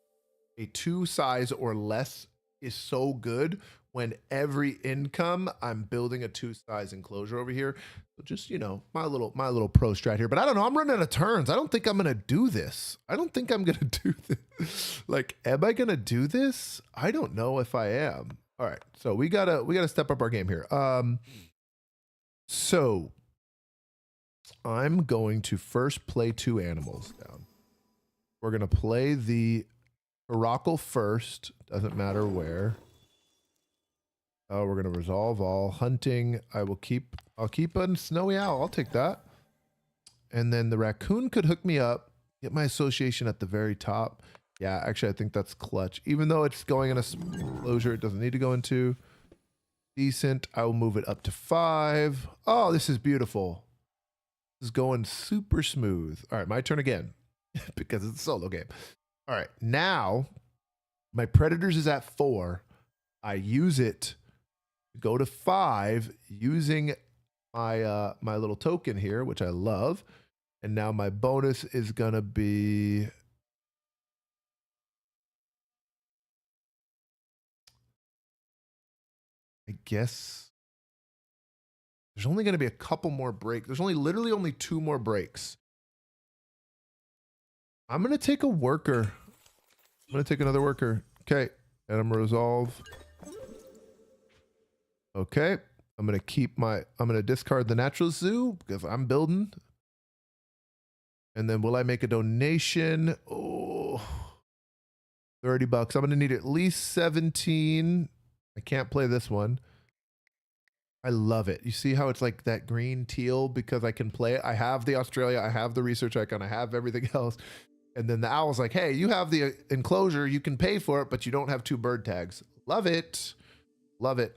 a 2 size or less is so good when every income I'm building a 2 size enclosure over here. So just, you know, my little pro strat here, but I don't know. I'm running out of turns. I don't think I'm going to do this. I don't think I'm going to do this. Like, am I going to do this? I don't know if I am. All right. So we gotta step up our game here. So I'm going to first play 2 animals down. We're going to play the Caracal first. Doesn't matter where. Oh, we're going to resolve all. Hunting. I'll keep a snowy owl. I'll take that. And then the raccoon could hook me up. Get my association at the very top. Yeah, actually, I think that's clutch. Even though it's going in a enclosure, it doesn't need to go into. Decent. I will move it up to 5. Oh, this is beautiful. This is going super smooth. All right, my turn again because it's a solo game. All right, now my Predators is at 4. I use it to go to 5 using my my little token here, which I love. And now my bonus is gonna be. I guess there's only going to be a couple more breaks. There's literally only 2 more breaks. I'm going to take a worker. I'm going to take another worker. Okay. And I'm going to resolve. Okay. I'm gonna discard the natural zoo because I'm building. And then will I make a donation? Oh, 30 bucks. I'm gonna need at least 17. I can't play this one. I love it. You see how it's like that green teal because I can play it. I have the Australia, I have the research icon, I have everything else. And then the owl's like, hey, you have the enclosure, you can pay for it, but you don't have 2 bird tags. Love it. Love it.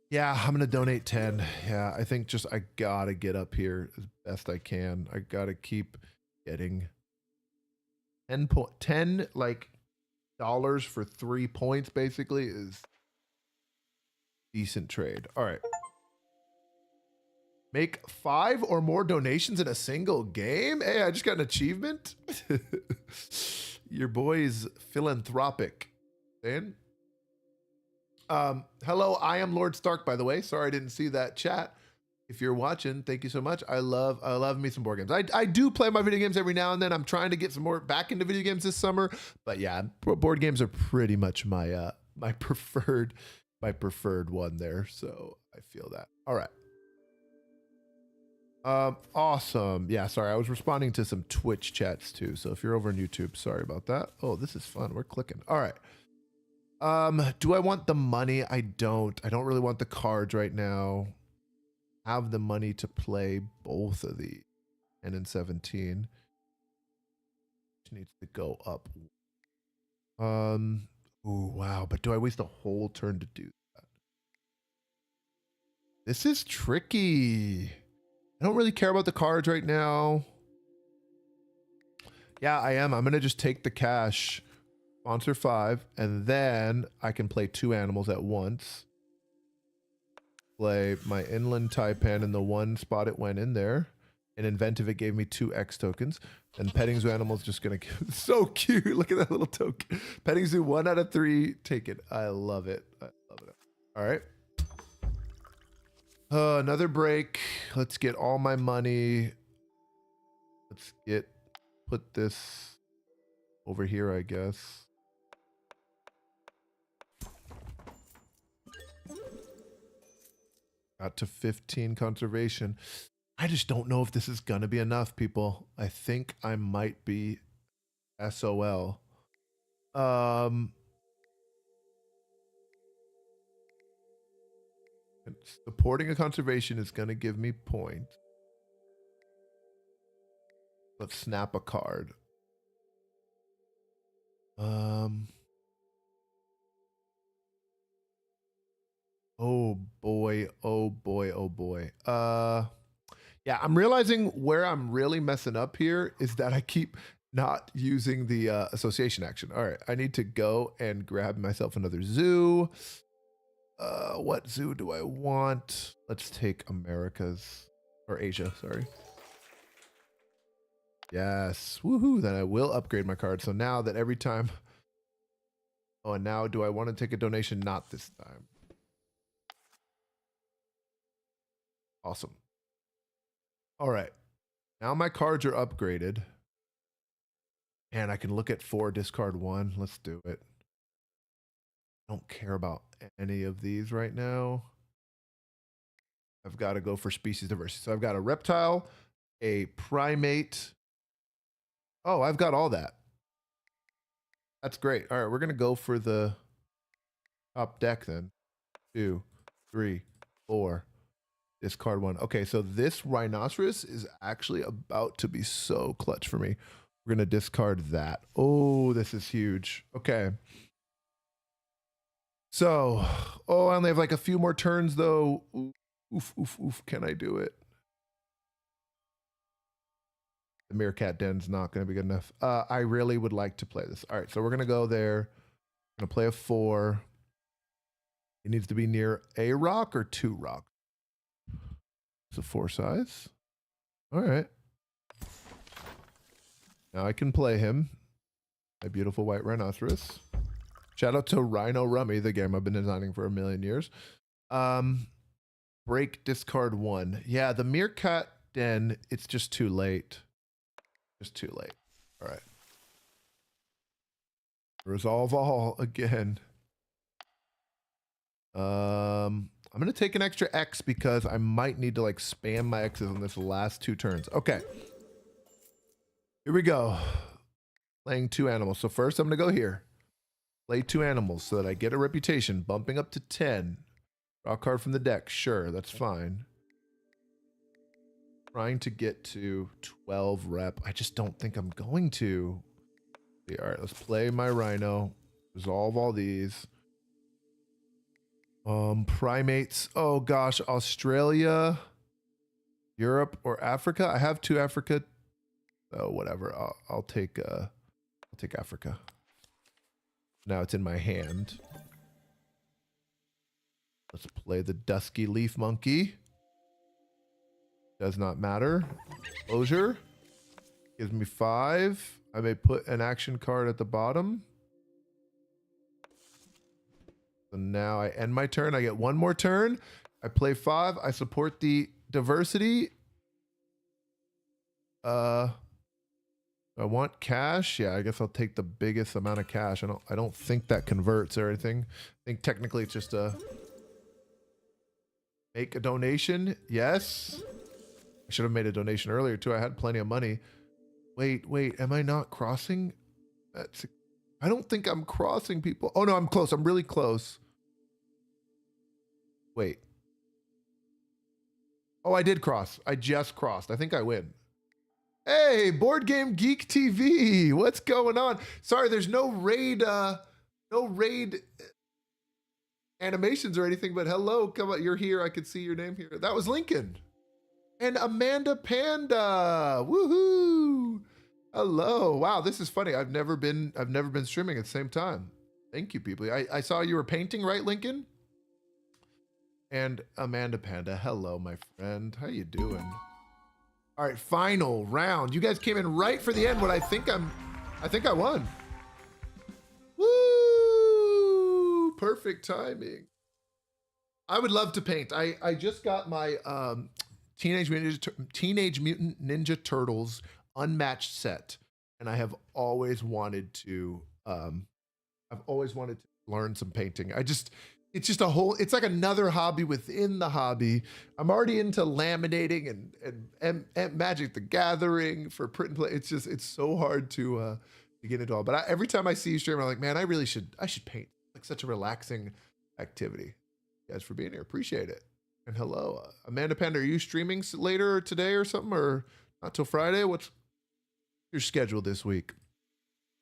Yeah, I'm gonna donate 10. Yeah, I think just I gotta get up here as best I can. I gotta keep getting 10 like dollars for 3 points basically is decent trade. All right. Make 5 or more donations in a single game? Hey, I just got an achievement. Your boy's philanthropic. Dan? Hello, I am Lord Stark, by the way. Sorry I didn't see that chat. If you're watching, thank you so much. I love me some board games. I do play my video games every now and then. I'm trying to get some more back into video games this summer. But yeah, board games are pretty much my my preferred one there. So I feel that. All right. Awesome. Yeah, sorry. I was responding to some Twitch chats too. So if you're over on YouTube, sorry about that. Oh, this is fun. We're clicking. All right. Do I want the money? I don't really want the cards right now. Have the money to play both of the 10 and 17. Which needs to go up. Oh wow, but do I waste a whole turn to do that? This is tricky. I don't really care about the cards right now. Yeah, I am. I'm gonna just take the cash, sponsor 5, and then I can play 2 animals at once. Play my inland taipan in the one spot it went in there. And inventive, it gave me 2 X tokens. And petting zoo animal's just gonna give so cute. Look at that little token. Petting zoo 1 out of 3. Take it. I love it. I love it. All right. Another break. Let's get all my money. Let's put this over here, I guess. Got to 15 conservation. I just don't know if this is gonna be enough, people. I think I might be SOL. Supporting a conservation is gonna give me points. Let's snap a card. Oh boy, oh boy, oh boy. Yeah, I'm realizing where I'm really messing up here is that I keep not using the association action. All right, I need to go and grab myself another zoo. What zoo do I want? Let's take America's or Asia, sorry. Yes, woohoo, then I will upgrade my card. So now that every time, oh, and now do I want to take a donation? Not this time. Awesome. All right, now my cards are upgraded. And I can look at 4, discard 1. Let's do it. I don't care about any of these right now. I've got to go for species diversity. So I've got a reptile, a primate. Oh, I've got all that. That's great. All right, we're going to go for the top deck then. 2, 3, 4. Discard 1. Okay, so this rhinoceros is actually about to be so clutch for me. We're going to discard that. Oh, this is huge. Okay. So, oh, I only have like a few more turns though. Oof, oof, oof. Can I do it? The meerkat den's not going to be good enough. I really would like to play this. All right, so we're going to go there. I'm going to play a 4. It needs to be near a rock or 2 rocks. It's a 4 size. All right. Now I can play him. My beautiful white rhinoceros. Shout out to Rhino Rummy, the game I've been designing for a million years. Break, discard 1. Yeah, the meerkat den, it's just too late. Just too late. All right. Resolve all again. I'm gonna take an extra X because I might need to like spam my X's on this last 2 turns. Okay. Here we go. Playing 2 animals. So first I'm gonna go here. Play 2 animals so that I get a reputation. Bumping up to 10. Draw a card from the deck. Sure, that's fine. Trying to get to 12 rep. I just don't think I'm going to. All right, let's play my Rhino. Resolve all these. Primates. Oh gosh, Australia, Europe, or Africa. I have 2 Africa. Oh, whatever. I'll take Africa. Now it's in my hand. Let's play the Dusky Leaf Monkey. Does not matter. Closure. Gives me 5. I may put an action card at the bottom. So now I end my turn. I get 1 more turn. I play 5. I support the diversity. I want cash. Yeah, I guess I'll take the biggest amount of cash. I don't think that converts or anything. I think technically it's just a make a donation. Yes. I should have made a donation earlier too. I had plenty of money. Wait, am I not crossing? I don't think I'm crossing people. Oh no, I'm close. I'm really close. Wait. Oh, I did cross. I just crossed. I think I win. Hey, Board Game Geek TV. What's going on? Sorry, there's no raid animations or anything, but hello, come on, you're here. I could see your name here. That was Lincoln. And Amanda Panda. Woohoo. Hello. Wow, this is funny. I've never been streaming at the same time. Thank you, people. I saw you were painting, right, Lincoln? And Amanda Panda. Hello, my friend. How you doing? All right, final round. You guys came in right for the end. I think I won. Woo! Perfect timing. I would love to paint. I just got my Teenage Mutant Ninja Turtles unmatched set, and I have always wanted to. Learn some painting. It's just it's like another hobby within the hobby. I'm already into laminating and Magic the Gathering for print and play. It's so hard to get into all. But every time I see you stream, I'm like, man, I should paint. Like such a relaxing activity. You guys for being here, appreciate it. And hello, Amanda Panda. Are you streaming later today or something, or not till Friday? What's your schedule this week?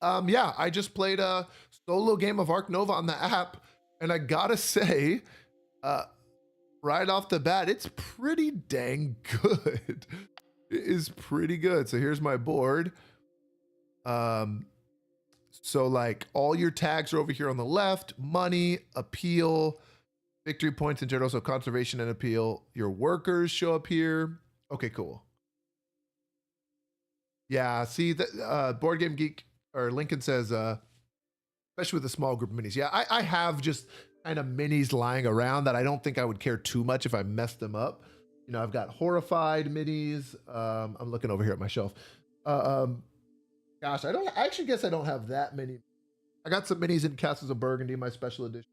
Yeah, I just played a solo game of ARK Nova on the app. And I gotta say, right off the bat, it's pretty dang good. It is pretty good. So here's my board. So like all your tags are over here on the left: money, appeal, victory points in general. So conservation and appeal. Your workers show up here. Okay, cool. Yeah, see the Board Game Geek or Lincoln says, especially with a small group of minis. Yeah, I have just kind of minis lying around that I don't think I would care too much if I messed them up. You know, I've got horrified minis. I'm looking over here at my shelf. Gosh, I actually guess I don't have that many. I got some minis in Castles of Burgundy, my special edition.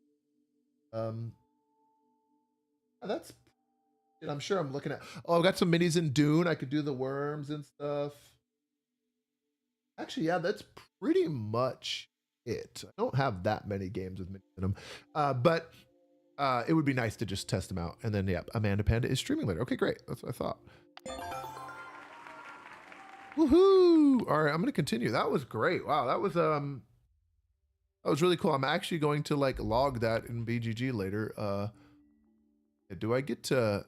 That's, I'm sure I'm looking at. Oh, I've got some minis in Dune. I could do the worms and stuff. Actually, yeah, that's pretty much it. I don't have that many games with minis in them, but it would be nice to just test them out. And then, yeah, Amanda Panda is streaming later. Okay, great. That's what I thought. Woohoo! All right, I'm gonna continue. That was great. Wow, that was really cool. I'm actually going to like log that in BGG later. Do I get to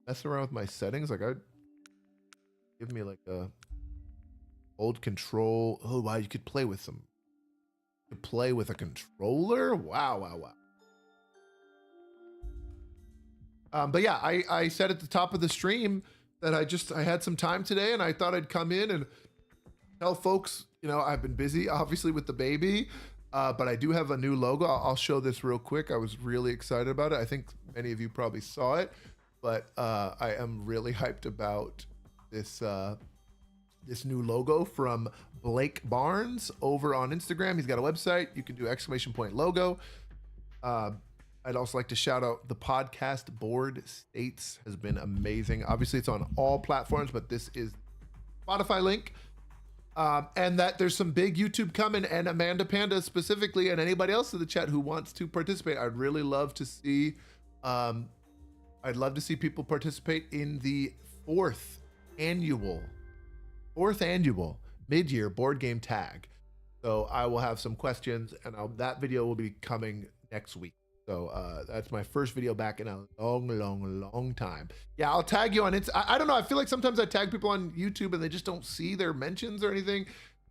mess around with my settings? Like, give me like a old control. Oh wow, you could play with some. You could play with a controller. Wow. But yeah, I said at the top of the stream that I had some time today, and I thought I'd come in and tell folks, you know, I've been busy obviously with the baby, but I do have a new logo. I'll show this real quick. I was really excited about it. I think many of you probably saw it, but I am really hyped about this this new logo from Blake Barnes over on Instagram. He's got a website. You can do !! logo. I'd also like to shout out the podcast Board States has been amazing. Obviously, it's on all platforms, but this is Spotify link. And that there's some big YouTube coming, and Amanda Panda specifically, and anybody else in the chat who wants to participate. I'd really love to see. I'd love to see people participate in the fourth annual mid-year board game tag. So I will have some questions, and that video will be coming next week. So that's my first video back in a long time. Yeah, I'll tag you on it. I don't know. I feel like sometimes I tag people on YouTube and they just don't see their mentions or anything.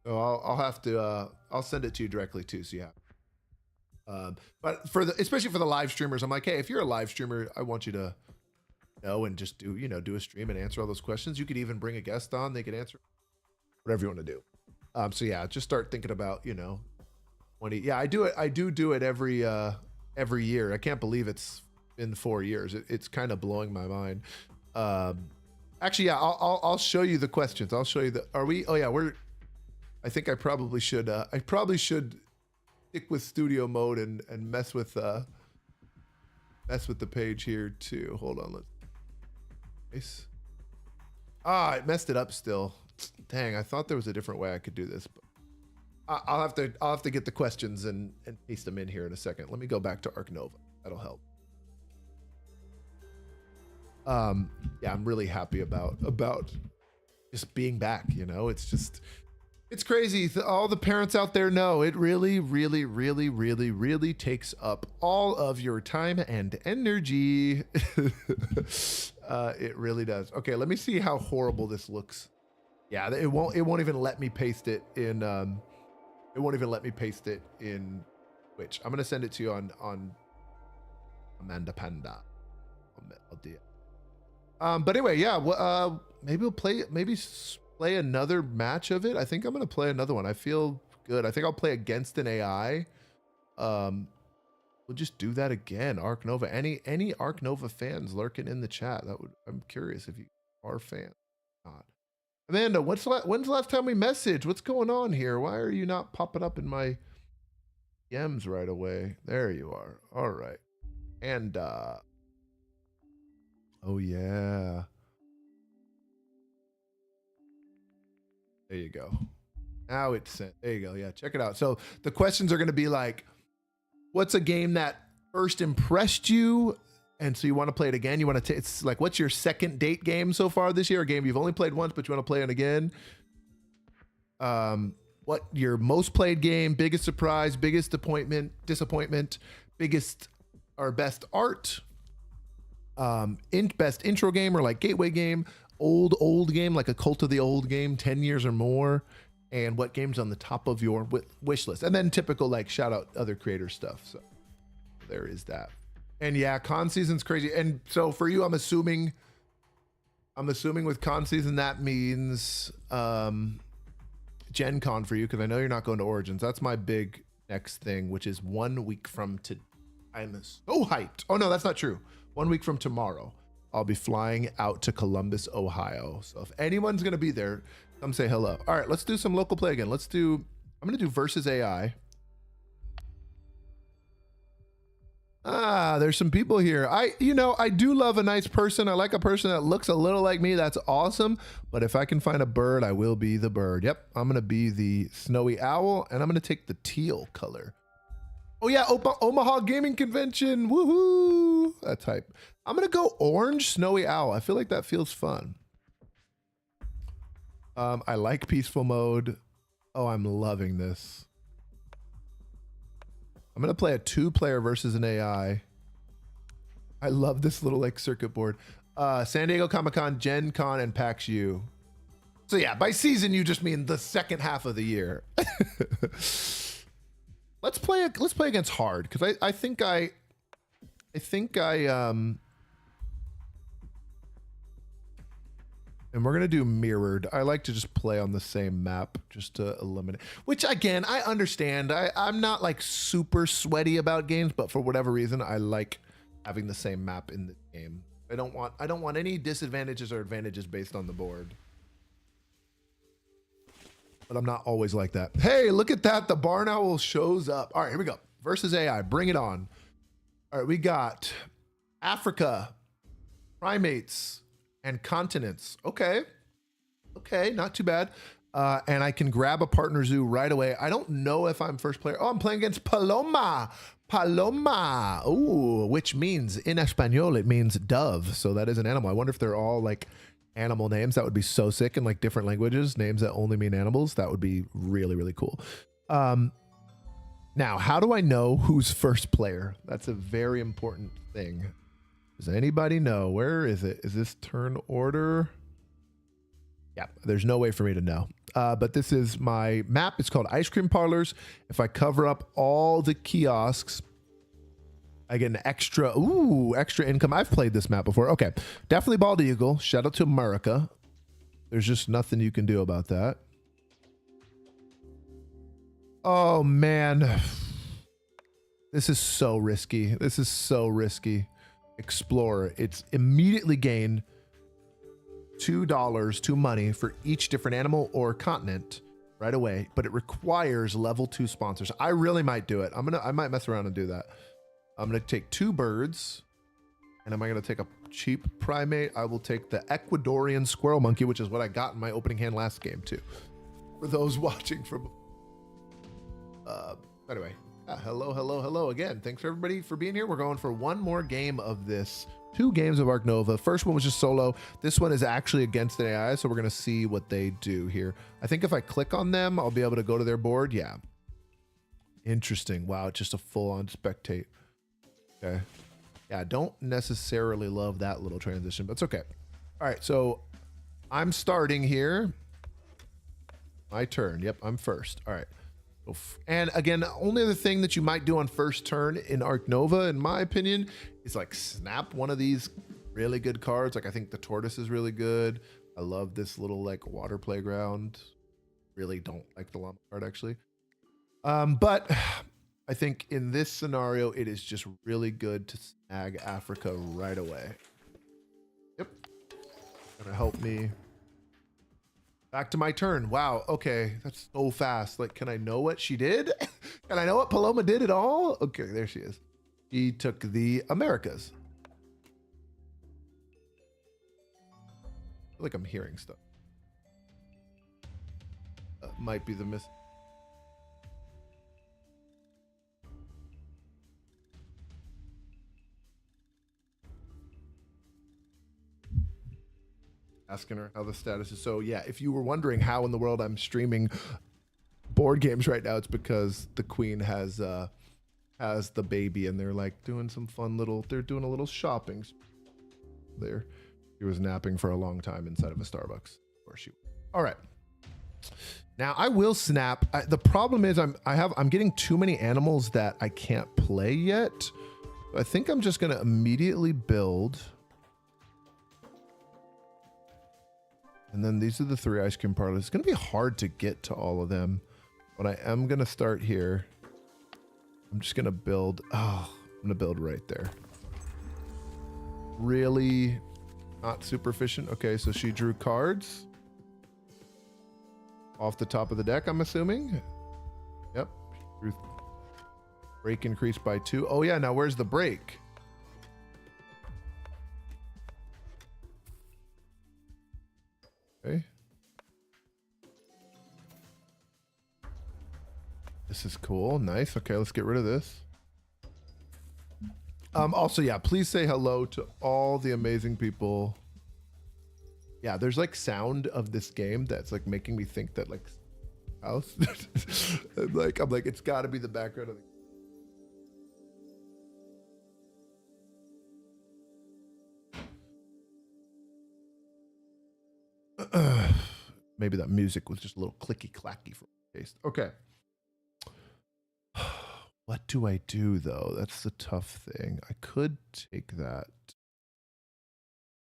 So I'll have to. I'll send it to you directly too. So yeah. But especially for the live streamers, I'm like, hey, if you're a live streamer, I want you to know and just do a stream and answer all those questions. You could even bring a guest on. They could answer whatever you want to do. So yeah, just start thinking about 20. Yeah, I do it. I do it every year. I can't believe it's been 4 years. It's kind of blowing my mind. Actually, yeah, I'll show you the questions. I'll show you are we? Oh yeah, I think I probably should. I probably should stick with studio mode and mess with the page here too. Hold on, nice. It messed it up still. Dang, I thought there was a different way I could do this. But I'll have to get the questions and paste them in here in a second. Let me go back to ARK NOVA. That'll help. Yeah, I'm really happy about just being back. It's crazy. All the parents out there know it really takes up all of your time and energy. It really does. Okay, let me see how horrible this looks. Yeah, it won't even let me paste it in. It won't even let me paste it in Twitch. I'm gonna send it to you on Amanda Panda. I'll do it. But anyway, yeah. Maybe we'll play another match of it. I think I'm gonna play another one. I feel good. I think I'll play against an AI. We'll just do that again. ARK NOVA. Any ARK NOVA fans lurking in the chat? I'm curious if you are fans or not. Amanda, when's the last time we messaged? What's going on here? Why are you not popping up in my DMs right away? There you are. All right. And oh yeah. There you go. Now it's sent. There you go. Yeah, check it out. So the questions are going to be like, what's a game that first impressed you? And so you want to play it again? You want to? It's like, what's your second date game so far this year? A game you've only played once, but you want to play it again? What your most played game? Biggest surprise? Biggest disappointment? Biggest or best art? Best intro game or like gateway game? Old game like a Cult of the Old game, 10 years or more? And what game's on the top of your wish list? And then typical like shout out other creator stuff. So there is that. And yeah, con season's crazy. And so for you, I'm assuming with con season that means Gen Con for you, because I know you're not going to Origins. That's my big next thing, which is 1 week from today. I'm so hyped. Oh no, that's not true. 1 week from tomorrow, I'll be flying out to Columbus, Ohio. So if anyone's gonna be there, come say hello. All right, let's do some local play again. I'm gonna do versus AI. There's some people here. I do love a nice person. I like a person that looks a little like me. That's awesome. But if I can find a bird, I will be the bird. Yep. I'm going to be the snowy owl, and I'm going to take the teal color. Oh yeah. Omaha Gaming Convention. Woohoo. That's hype. I'm going to go orange snowy owl. I feel like that feels fun. I like peaceful mode. Oh, I'm loving this. I'm going to play a 2-player versus an AI. I love this little like circuit board. San Diego Comic-Con, Gen Con, and PAX U. So yeah, by season, you just mean the second half of the year. Let's play against hard. Cause I think and we're going to do mirrored. I like to just play on the same map just to eliminate, which again, I understand. I'm not like super sweaty about games, but for whatever reason, I like having the same map in the game. I don't want any disadvantages or advantages based on the board. but I'm not always like that. Hey, look at that. The barn owl shows up. All right, here we go. Versus AI. Bring it on. All right, we got Africa, primates, and continents. Okay. Okay, not too bad. And I can grab a partner zoo right away. I don't know if I'm first player. Oh, I'm playing against Paloma. Paloma. Ooh, which means in Espanol, it means dove. So that is an animal. I wonder if they're all like animal names. That would be so sick in like different languages, names that only mean animals. That would be really, really cool. Now, how do I know who's first player? That's a very important thing. Does anybody know? Where is it? Is this turn order? Yeah, there's no way for me to know. But this is my map. It's called Ice Cream Parlors. If I cover up all the kiosks, I get an extra income. I've played this map before. Okay, definitely Bald Eagle. Shout out to America. There's just nothing you can do about that. Oh, man. This is so risky. This is so risky. Explorer. It's immediately gain $2 to money for each different animal or continent right away, but it requires level 2 sponsors. I really might do it. I might mess around and do that. I'm going to take 2 birds. And am I going to take a cheap primate? I will take the Ecuadorian squirrel monkey, which is what I got in my opening hand last game too. For those watching from anyway, hello again. Thanks for everybody for being here. We're going for one more game of this. 2 games of ARK Nova. First one was just solo. This one is actually against an AI, so we're going to see what they do here. I think if I click on them, I'll be able to go to their board. Yeah. Interesting. Wow, it's just a full-on spectate. Okay. Yeah, I don't necessarily love that little transition, but it's okay. All right, so I'm starting here. My turn. Yep, I'm first. All right. And again, the only other thing that you might do on first turn in ARK Nova, in my opinion, is like snap one of these really good cards. Like I think the tortoise is really good. I love this little like water playground. Really don't like the llama card actually. But I think in this scenario, it is just really good to snag Africa right away. Yep. Gonna help me. Back to my turn. Wow. Okay. That's so fast. Like, can I know what she did? Can I know what Paloma did at all? Okay. There she is. She took the Americas. I feel like I'm hearing stuff. Might be the miss. Asking her how the status is. So yeah, if you were wondering how in the world I'm streaming board games right now, it's because the queen has the baby and they're like doing some fun little, they're doing a little shopping there. She was napping for a long time inside of a Starbucks. Or she. All right. Now I will snap. The problem is I'm getting too many animals that I can't play yet. I think I'm just gonna immediately build. And then these are the 3 ice cream parlors. It's going to be hard to get to all of them, but I am going to start here. I'm just going to build. Oh, I'm going to build right there. Really not super efficient. Okay, so she drew cards off the top of the deck, I'm assuming. Yep. Break increased by 2. Oh, yeah. Now where's the break? Okay. This is cool. Nice. Okay, let's get rid of this. Also, yeah, please say hello to all the amazing people. Yeah, there's like sound of this game that's like making me think that like house. I'm like, it's got to be the background of the maybe that music was just a little clicky clacky for taste. Okay. What do I do though? That's the tough thing. I could take that.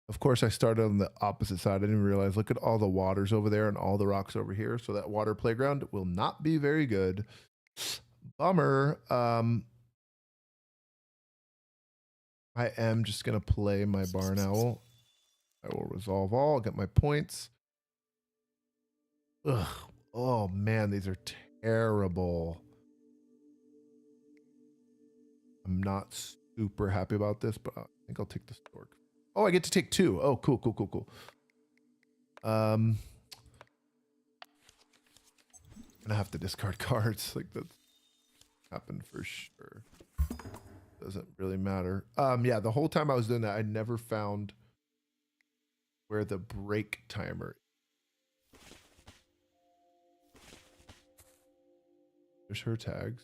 Of course, I started on the opposite side. I didn't realize, look at all the waters over there and all the rocks over here. So that water playground will not be very good. Bummer. I am just going to play my barn owl. I will resolve all, get my points. Ugh. Oh man, these are terrible. I'm not super happy about this, but I think I'll take the stork. Oh, I get to take 2. Oh, cool, cool, cool, cool. I'm gonna have to discard cards. Like that's happened for sure. Doesn't really matter. Yeah, the whole time I was doing that, I never found where the break timer. There's her tags.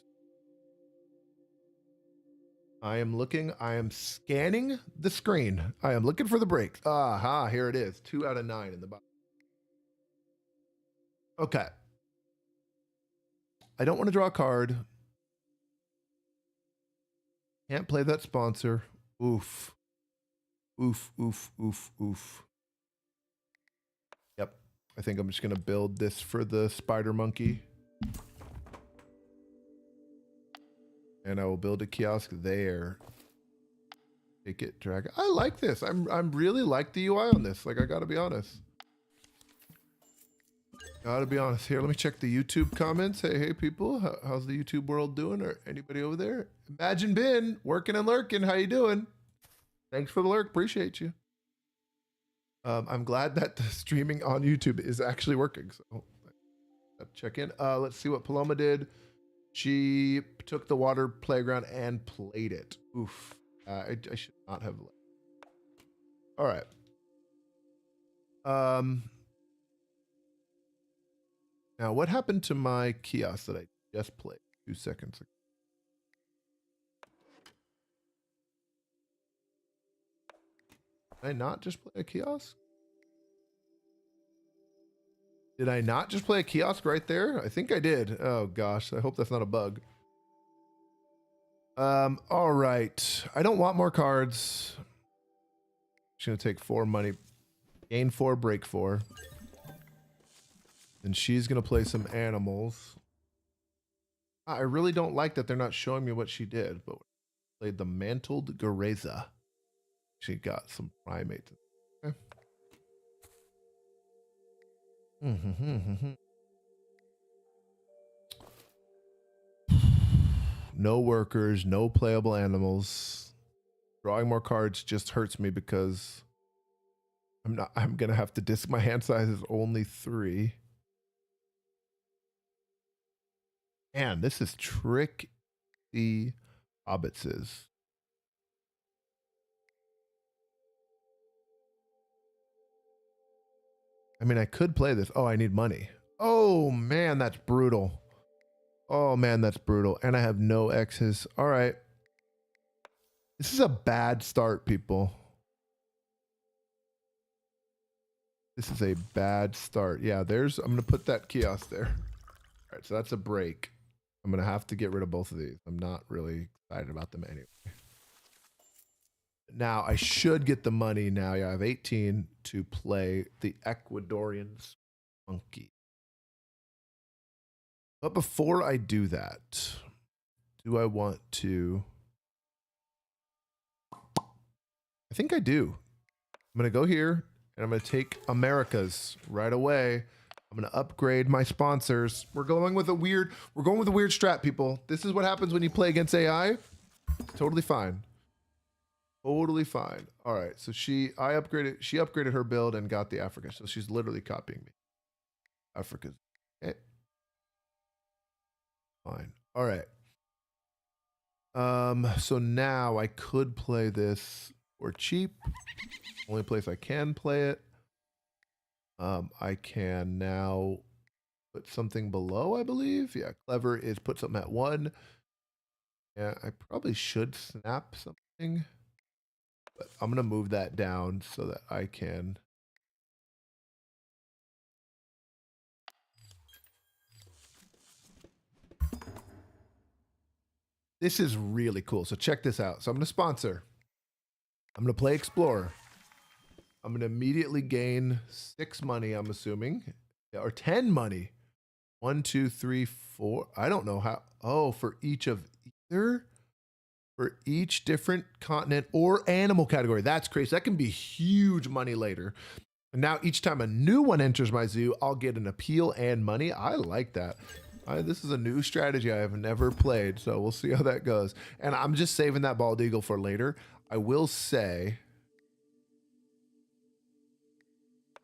I am looking, I am scanning the screen. I am looking for the break. Aha, here it is. 2 out of 9 in the bottom. Okay. I don't want to draw a card. Can't play that sponsor. Oof. Oof, oof, oof, oof. Yep. I think I'm just going to build this for the spider monkey. And I will build a kiosk there. Take it, drag it. I like this. I'm really like the UI on this. Like, I gotta be honest. Gotta be honest. Here, let me check the YouTube comments. Hey people, how's the YouTube world doing? Or anybody over there? Imagine Bin, working and lurking. How you doing? Thanks for the lurk. Appreciate you. I'm glad that the streaming on YouTube is actually working. So, check in. Let's see what Paloma did. She took the water playground and played it. Oof. I should not have. All right. Now, what happened to my kiosk that I just played 2 seconds ago? Did I not just play a kiosk? Did I not just play a kiosk right there? I think I did. Oh gosh, I hope that's not a bug. All right. I don't want more cards. Just gonna take 4 money. Gain 4, break 4. And she's gonna play some animals. I really don't like that they're not showing me what she did, but played the mantled Gareza. She got some primates. Okay. No workers, no playable animals. Drawing more cards just hurts me because I'm gonna have to disc. My hand size is only 3. Man, this is tricky. Hobbitses. I mean, I could play this. Oh, I need money. Oh man, that's brutal. Oh man, that's brutal. And I have no X's. All right. This is a bad start, people. This is a bad start. Yeah, I'm going to put that kiosk there. All right, so that's a break. I'm going to have to get rid of both of these. I'm not really excited about them anyway. Now, I should get the money now. Yeah, I have 18 to play the Ecuadorian monkey. But before I do that, do I want to... I think I do. I'm going to go here and I'm going to take Americas right away. I'm going to upgrade my sponsors. We're going with a weird strat, people. This is what happens when you play against AI. It's totally fine. Totally fine. All right. So she upgraded her build and got the Africa. So she's literally copying me. Africa's okay. Fine. All right. So now I could play this for cheap. Only place I can play it. I can now put something below, I believe. Yeah, clever is put something at 1. Yeah, I probably should snap something. But I'm going to move that down so that I can. This is really cool. So check this out. So I'm going to sponsor. I'm going to play Explorer. I'm going to immediately gain 6 money, I'm assuming. Yeah, or 10 money. 1, 2, 3, 4. I don't know how. Oh, for each of either? For each different continent or animal category. That's crazy. That can be huge money later. And now each time a new one enters my zoo, I'll get an appeal and money. I like that. This is a new strategy I have never played, so we'll see how that goes. And I'm just saving that bald eagle for later. I will say,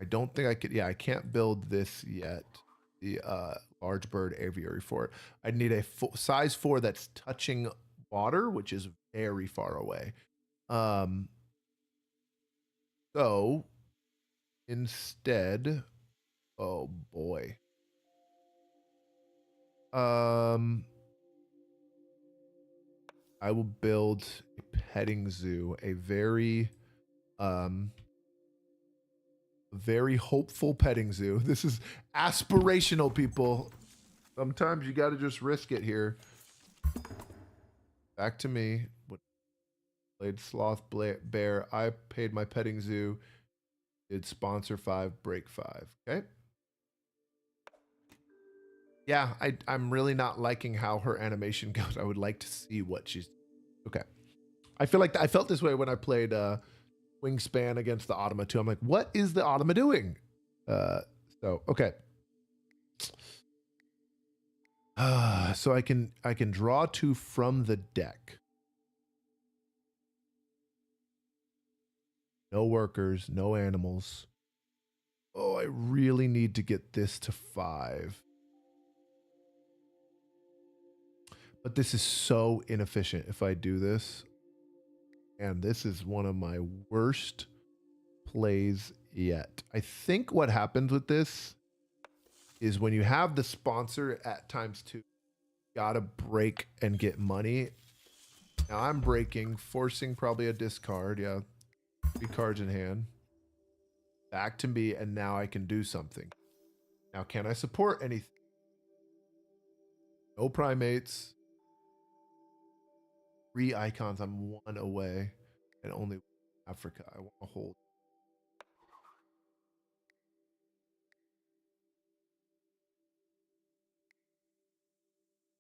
I don't think I could, yeah, I can't build this yet. The large bird aviary for it. I need a size 4 that's touching water, which is very far away. So instead, oh boy. I will build a petting zoo, a very hopeful petting zoo. This is aspirational, people. Sometimes you got to just risk it here. Back to me. Played Sloth Bear. I paid my petting zoo. Did sponsor 5, break 5. Okay. Yeah, I'm really not liking how her animation goes. I would like to see what she's... Okay. I feel like I felt this way when I played Wingspan against the Automa 2. I'm like, what is the Automa doing? So, okay. So I can draw 2 from the deck. No workers, no animals. Oh, I really need to get this to 5. But this is so inefficient if I do this. And this is one of my worst plays yet. I think what happens with this is when you have the sponsor at ×2, you gotta break and get money. Now I'm breaking, forcing probably a discard. Yeah, 3 cards in hand. Back to me, and now I can do something. Now, can I support anything? No primates. 3 icons. I'm 1 away, and only Africa. I want to hold.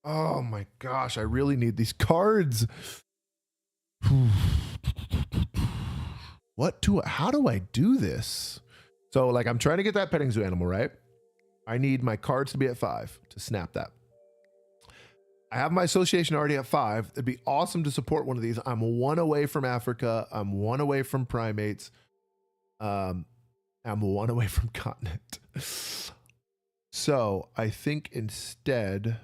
Oh my gosh, I really need these cards. How do I do this? So like I'm trying to get that petting zoo animal, right? I need my cards to be at 5 to snap that. I have my association already at 5. It'd be awesome to support one of these. I'm 1 away from Africa. I'm 1 away from primates. I'm 1 away from continent. So I think instead,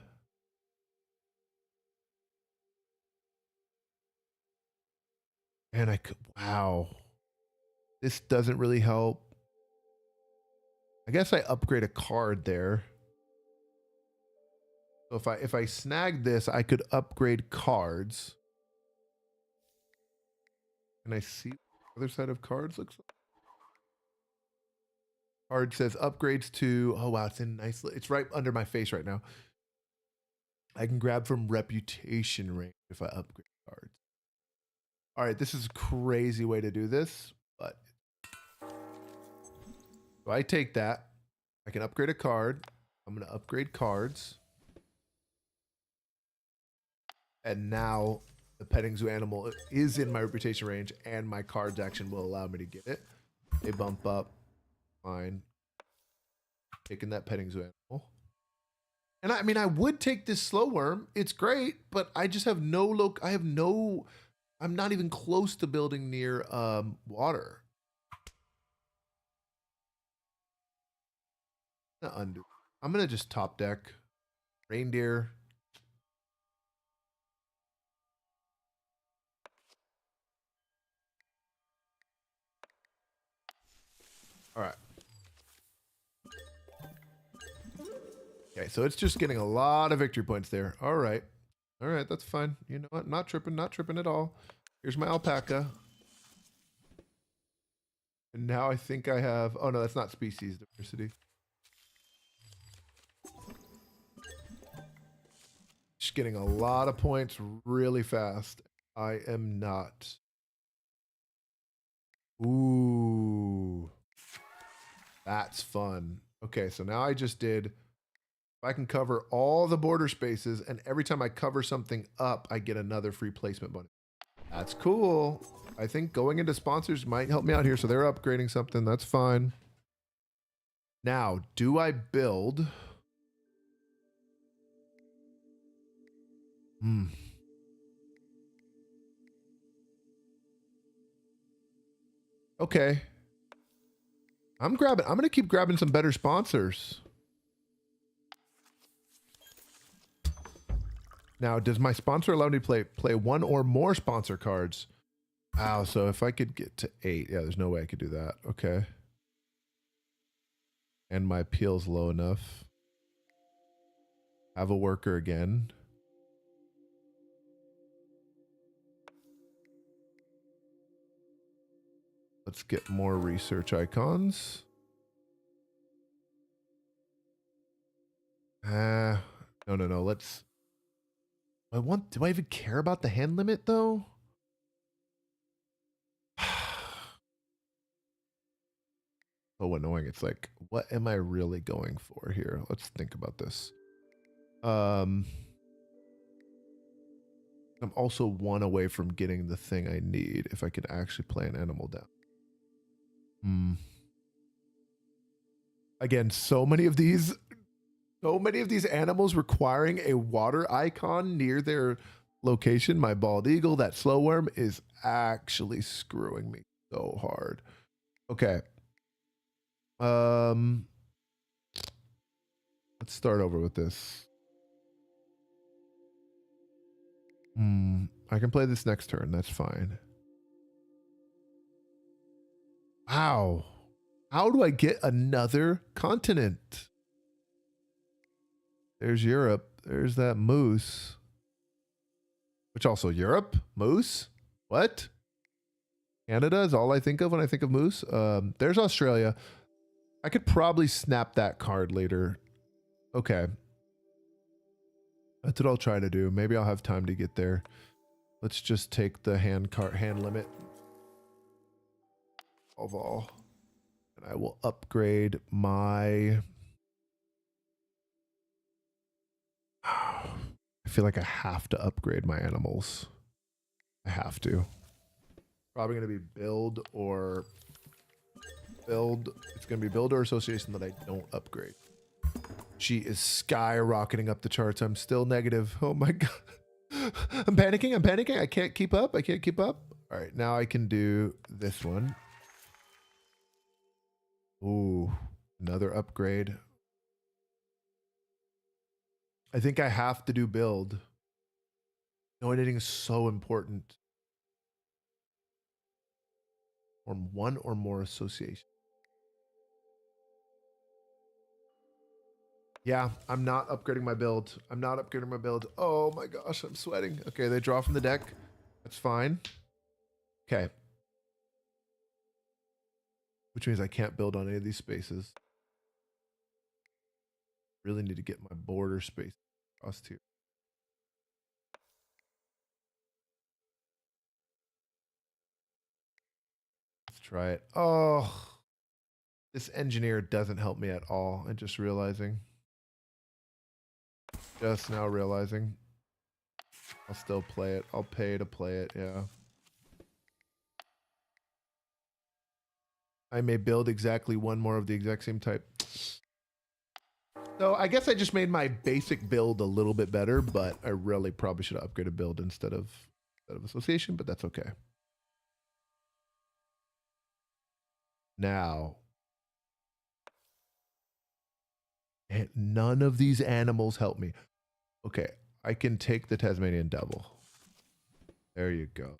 and I could, wow, this doesn't really help. I guess I upgrade a card there. So if I snag this, I could upgrade cards. Can I see what the other side of cards looks like? Card says upgrades to, oh wow, it's in nice, it's right under my face right now. I can grab from reputation range if I upgrade cards. All right, this is a crazy way to do this, but so I take that. I can upgrade a card. I'm going to upgrade cards. And now the petting zoo animal is in my reputation range, and my cards action will allow me to get it. They bump up. Fine. Taking that petting zoo animal. And I mean, I would take this slow worm. It's great, but I just have I'm not even close to building near water. I'm gonna just top deck reindeer. All right. Okay, so it's just getting a lot of victory points there. All right. All right, that's fine. You know what? Not tripping at all. Here's my alpaca. And now I think I have, oh no, that's not species diversity. Just getting a lot of points really fast. I am not. Ooh. That's fun. Okay, so now I just did, if I can cover all the border spaces, and every time I cover something up, I get another free placement bonus. That's cool. I think going into sponsors might help me out here. So they're upgrading something. That's fine. Now, do I build? Okay. I'm going to keep grabbing some better sponsors. Now, does my sponsor allow me to play one or more sponsor cards? Wow, so if I could get to 8, yeah, there's no way I could do that. Okay. And my appeal's low enough. Have a worker again. Let's get more research icons. No. Let's. Do I even care about the hand limit though? So annoying. It's like, what am I really going for here? Let's think about this. I'm also 1 away from getting the thing I need if I could actually play an animal down. Again, so many of these animals requiring a water icon near their location. My bald eagle, that slow worm, is actually screwing me so hard. Okay. Let's start over with this. I can play this next turn. That's fine. Wow. How do I get another continent? There's Europe. There's that moose. Which also Europe? Moose? What? Canada is all I think of when I think of moose. There's Australia. I could probably snap that card later. Okay. That's what I'll try to do. Maybe I'll have time to get there. Let's just take the hand limit of all. And I will upgrade my... I feel like I have to upgrade my animals. I have to. Probably going to be build or... It's going to be build or association that I don't upgrade. She is skyrocketing up the charts. I'm still negative. Oh my God. I'm panicking. I can't keep up. All right, now I can do this one. Ooh, another upgrade. I think I have to do build. Donating is so important. Form 1 or more association. Yeah, I'm not upgrading my build. Oh my gosh, I'm sweating. Okay, they draw from the deck. That's fine. Okay. Which means I can't build on any of these spaces. Really need to get my border space across here. Let's try it. Oh, this engineer doesn't help me at all. I'm just realizing. Just now realizing. I'll still play it. I'll pay to play it, yeah. I may build exactly 1 more of the exact same type. So I guess I just made my basic build a little bit better, but I really probably should have upgraded build instead of association, but that's okay. Now, none of these animals help me. Okay, I can take the Tasmanian devil. There you go.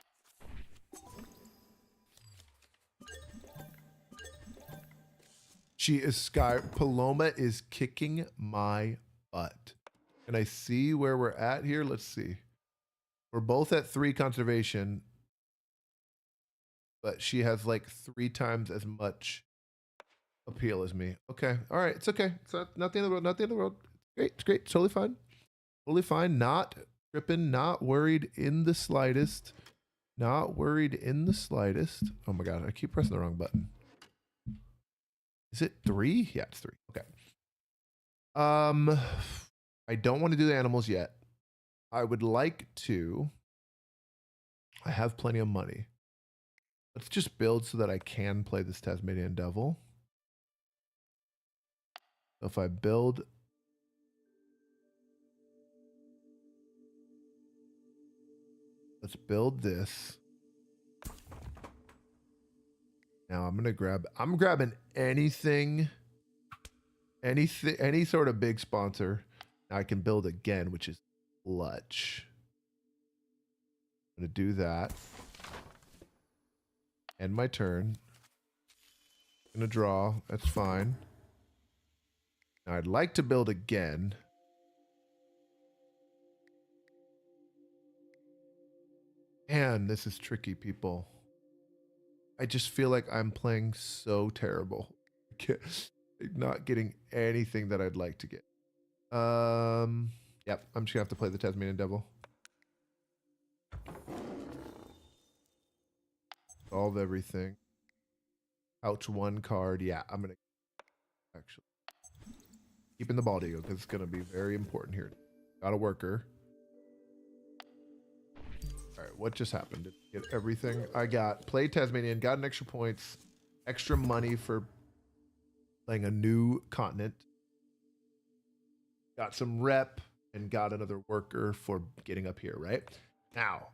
She is Paloma is kicking my butt. Can I see where we're at here? Let's see. We're both at 3 conservation, but she has like 3 times as much appeal as me. Okay. All right. It's okay. It's not the end of the world. Not the end of the world. Great. It's great. Totally fine. Totally fine. Not tripping. Not worried in the slightest. Not worried in the slightest. Oh my God. I keep pressing the wrong button. Is it 3? Yeah, it's 3. Okay. I don't want to do the animals yet. I would like to. I have plenty of money. Let's just build so that I can play this Tasmanian devil. So if I build, let's build this. Now I'm grabbing anything, any sort of big sponsor. Now I can build again, which is clutch. I'm gonna do that. End my turn. Gonna draw, that's fine. Now I'd like to build again. Man, this is tricky, people. I just feel like I'm playing so terrible. Not getting anything that I'd like to get. Yep, I'm just gonna have to play the Tasmanian Devil. Solve everything. Ouch, one card. Yeah, I'm gonna actually keeping the ball deal because it's gonna be very important here. Got a worker. All right, what just happened? Did I get everything? I got play Tasmanian, got an extra points, extra money for playing a new continent. Got some rep and got another worker for getting up here, right? Now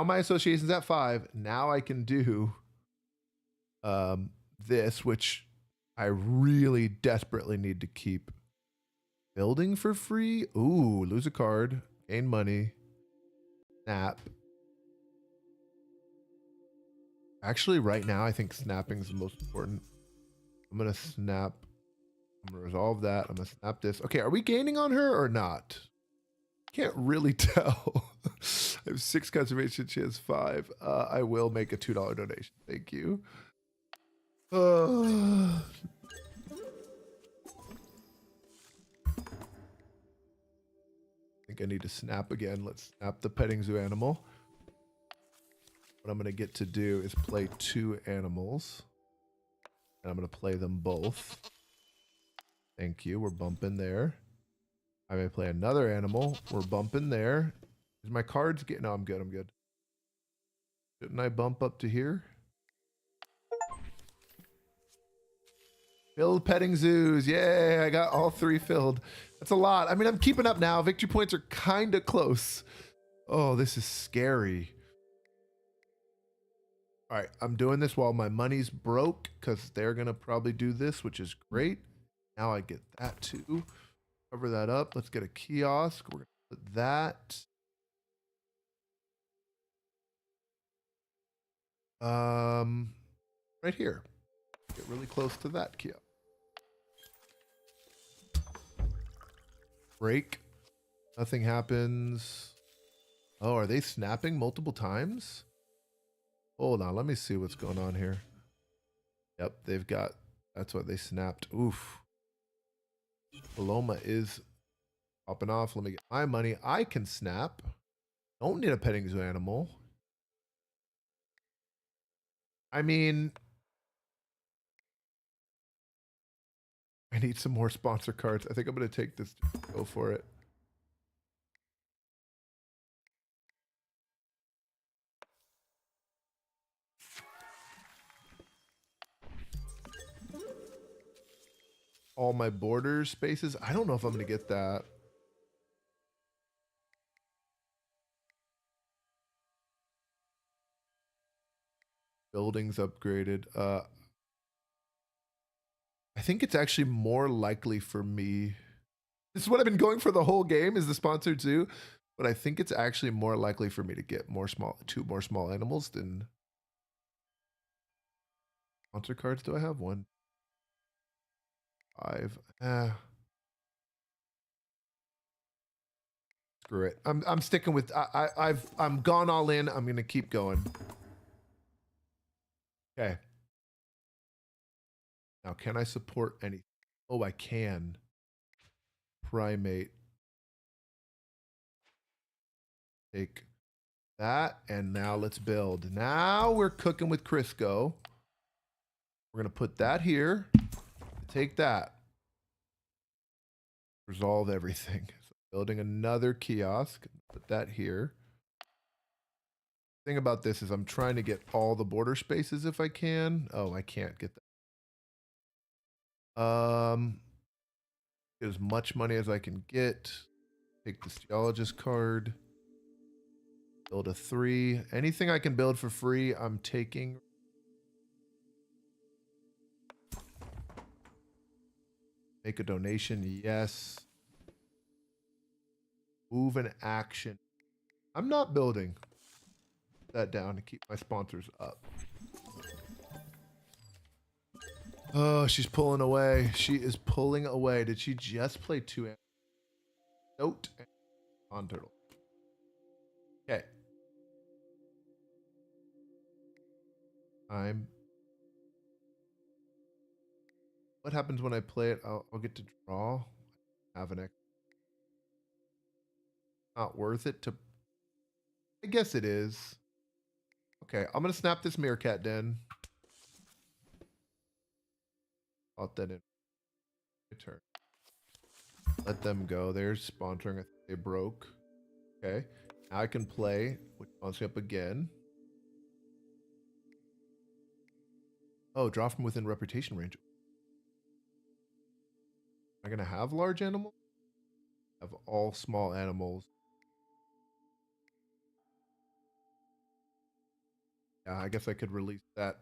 my association's at 5. Now I can do this, which I really desperately need to keep building for free. Ooh, lose a card, gain money, snap. Actually, right now, I think snapping is the most important. I'm going to snap. I'm going to resolve that. I'm going to snap this. Okay, are we gaining on her or not? Can't really tell. I have 6 conservation, she has 5. I will make a $2 donation. Thank you. I think I need to snap again. Let's snap the petting zoo animal. What I'm going to get to do is play 2 animals. And I'm going to play them both. Thank you. We're bumping there. I may play another animal. We're bumping there. Is my cards get? No, I'm good. I'm good. Shouldn't I bump up to here? Build petting zoos. Yay, I got all 3 filled. That's a lot. I mean, I'm keeping up now. Victory points are kind of close. Oh, this is scary. All right, I'm doing this while my money's broke because they're going to probably do this, which is great. Now I get that too. Cover that up. Let's get a kiosk. We're going to put that. Right here. Get really close to that kiosk. Break. Nothing happens. Oh, are they snapping multiple times? Hold on, let me see what's going on here. Yep, they've got, that's what they snapped. Oof. Paloma is popping off. Let me get my money. I can snap. Don't need a petting zoo animal. I mean, I need some more sponsor cards. I think I'm going to take this. Go for it. All my border spaces. I don't know if I'm going to get that. Buildings upgraded. I think it's actually more likely for me. This is what I've been going for the whole game is the sponsored zoo. But I think it's actually more likely for me to get more 2 more small animals than sponsor cards. Do I have 1? 5. Screw it. I'm sticking with I'm gone all in. I'm gonna keep going. Okay. Now can I support anything? Oh, I can. Primate. Take that, and now let's build. Now we're cooking with Crisco. We're gonna put that here. Take that. Resolve everything. So building another kiosk. Put that here. Thing about this is I'm trying to get all the border spaces if I can. Oh, I can't get that. Get as much money as I can get. Take the geologist card. Build a 3. Anything I can build for free, I'm taking. Make a donation, yes. Move an action. I'm not building. Put that down to keep my sponsors up. Oh, she's pulling away. She is pulling away. Did she just play 2 note and on turtle? Okay. What happens when I play it? I'll get to draw. Have an X. Not worth it to. I guess it is. Okay, I'm gonna snap this meerkat den. Put that in. Turn. Let them go. They're sponsoring. I think they broke. Okay. Now I can play, which spawns me up again. Oh, draw from within reputation range. Am I gonna have large animals? Have all small animals. Yeah, I guess I could release that.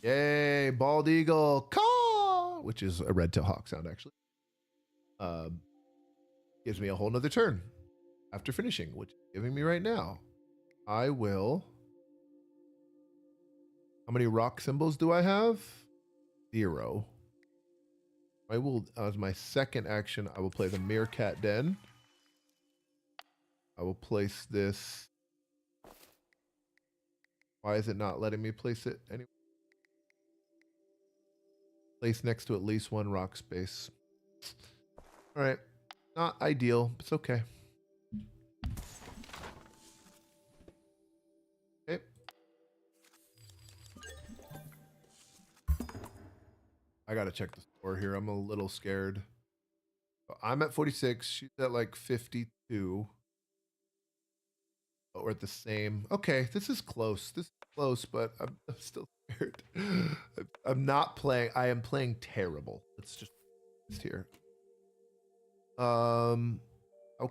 Yay, bald eagle, caw, which is a red-tailed hawk sound actually. Gives me a whole nother turn after finishing, which is giving me right now. I will. How many rock symbols do I have? 0. I will, as my second action, I will play the meerkat den. I will place this. Why is it not letting me place it anywhere? Place next to at least 1 rock space. All right. Not ideal, but it's okay. Okay. I gotta check the score here. I'm a little scared. I'm at 46. She's at like 52. But we're at the same. Okay, this is close. This is close, but I'm still scared. I'm not playing. I am playing terrible. It's just here. How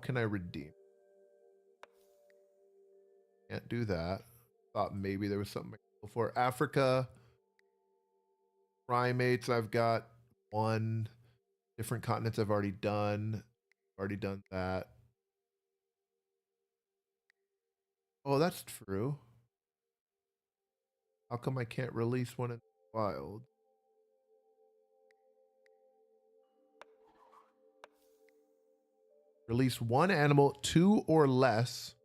can I redeem? Can't do that. Thought maybe there was something I could go for. Africa. Primates, I've got 1. Different continents I've already done. Already done that. Oh, that's true. How come I can't release one in the wild? Release 1 animal, 2 or less.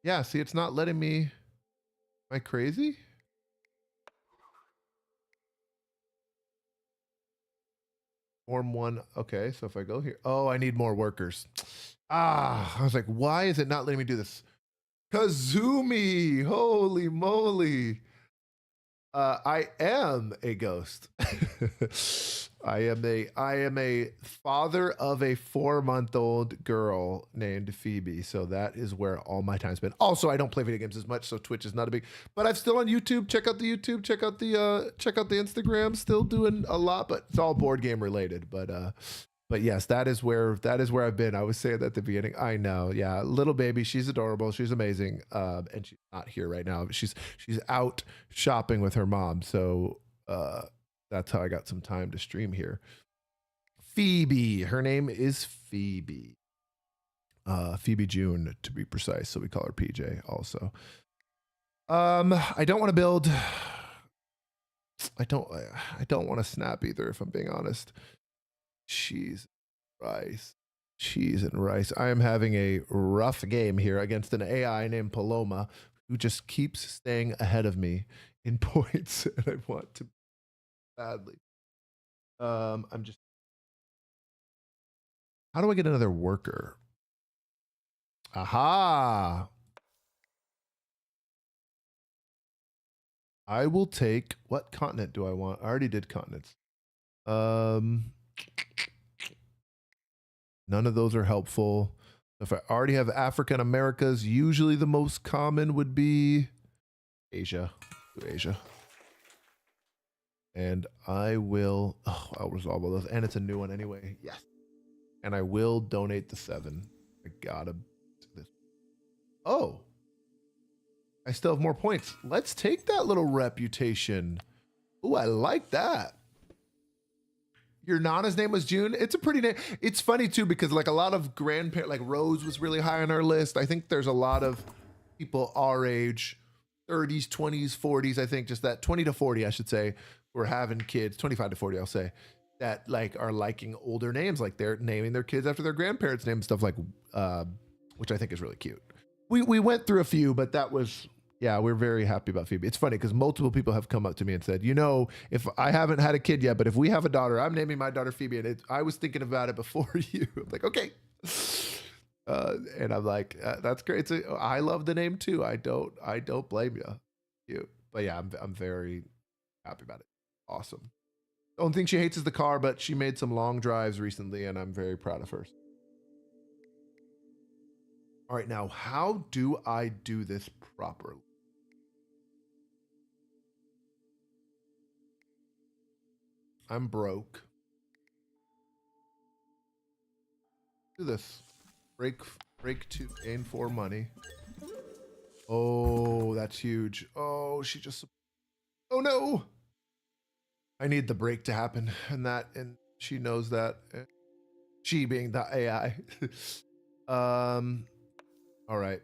Yeah, see, it's not letting me. Am I crazy? Form 1. Okay, so if I go here. Oh, I need more workers. Ah, I was like, why is it not letting me do this? Kazumi, holy moly. I am a ghost. I am a father of a 4-month-old girl named Phoebe. So that is where all my time's been. Also, I don't play video games as much, so Twitch is not a big. But I'm still on YouTube. Check out the YouTube. Check out the Instagram. Still doing a lot, but it's all board game related. But yes, that is where I've been. I was saying that at the beginning. I know, yeah, little baby, she's adorable, she's amazing, and she's not here right now. She's out shopping with her mom, so that's how I got some time to stream here. Phoebe, her name is Phoebe. Phoebe June to be precise, so we call her PJ also. I don't want to build. I don't want to snap either, if I'm being honest. Cheese, rice, cheese and rice. I am having a rough game here against an AI named Paloma who just keeps staying ahead of me in points, and I want to badly. I'm just. How do I get another worker? Aha! I will take. What continent do I want? I already did continents. None of those are helpful. If I already have Africa and Americas, usually the most common would be Asia. Asia. And I will, oh, I'll resolve all those. And it's a new one anyway. Yes. And I will donate the 7. I gotta do this. Oh, I still have more points. Let's take that little reputation. Ooh, I like that. Your Nana's name was June. It's a pretty name. It's funny too, because like a lot of grandparents, like Rose was really high on our list. I think there's a lot of people our age, 30s, 20s, 40s, I think just that 20 to 40, I should say, who are having kids, 25 to 40, I'll say, that like are liking older names. Like they're naming their kids after their grandparents' name and stuff like, which I think is really cute. We went through a few, but that was, yeah, we're very happy about Phoebe. It's funny because multiple people have come up to me and said, you know, if I haven't had a kid yet, but if we have a daughter, I'm naming my daughter Phoebe. And I was thinking about it before you. I'm like, okay. And I'm like, that's great. I love the name too. I don't blame you. But yeah, I'm very happy about it. Awesome. The only thing she hates is the car, but she made some long drives recently, and I'm very proud of her. All right, now how do I do this properly? I'm broke. Do this. Break 2, gain 4 money. Oh, that's huge. Oh, she just, oh no. I need the break to happen, and she knows that. She being the AI. All right.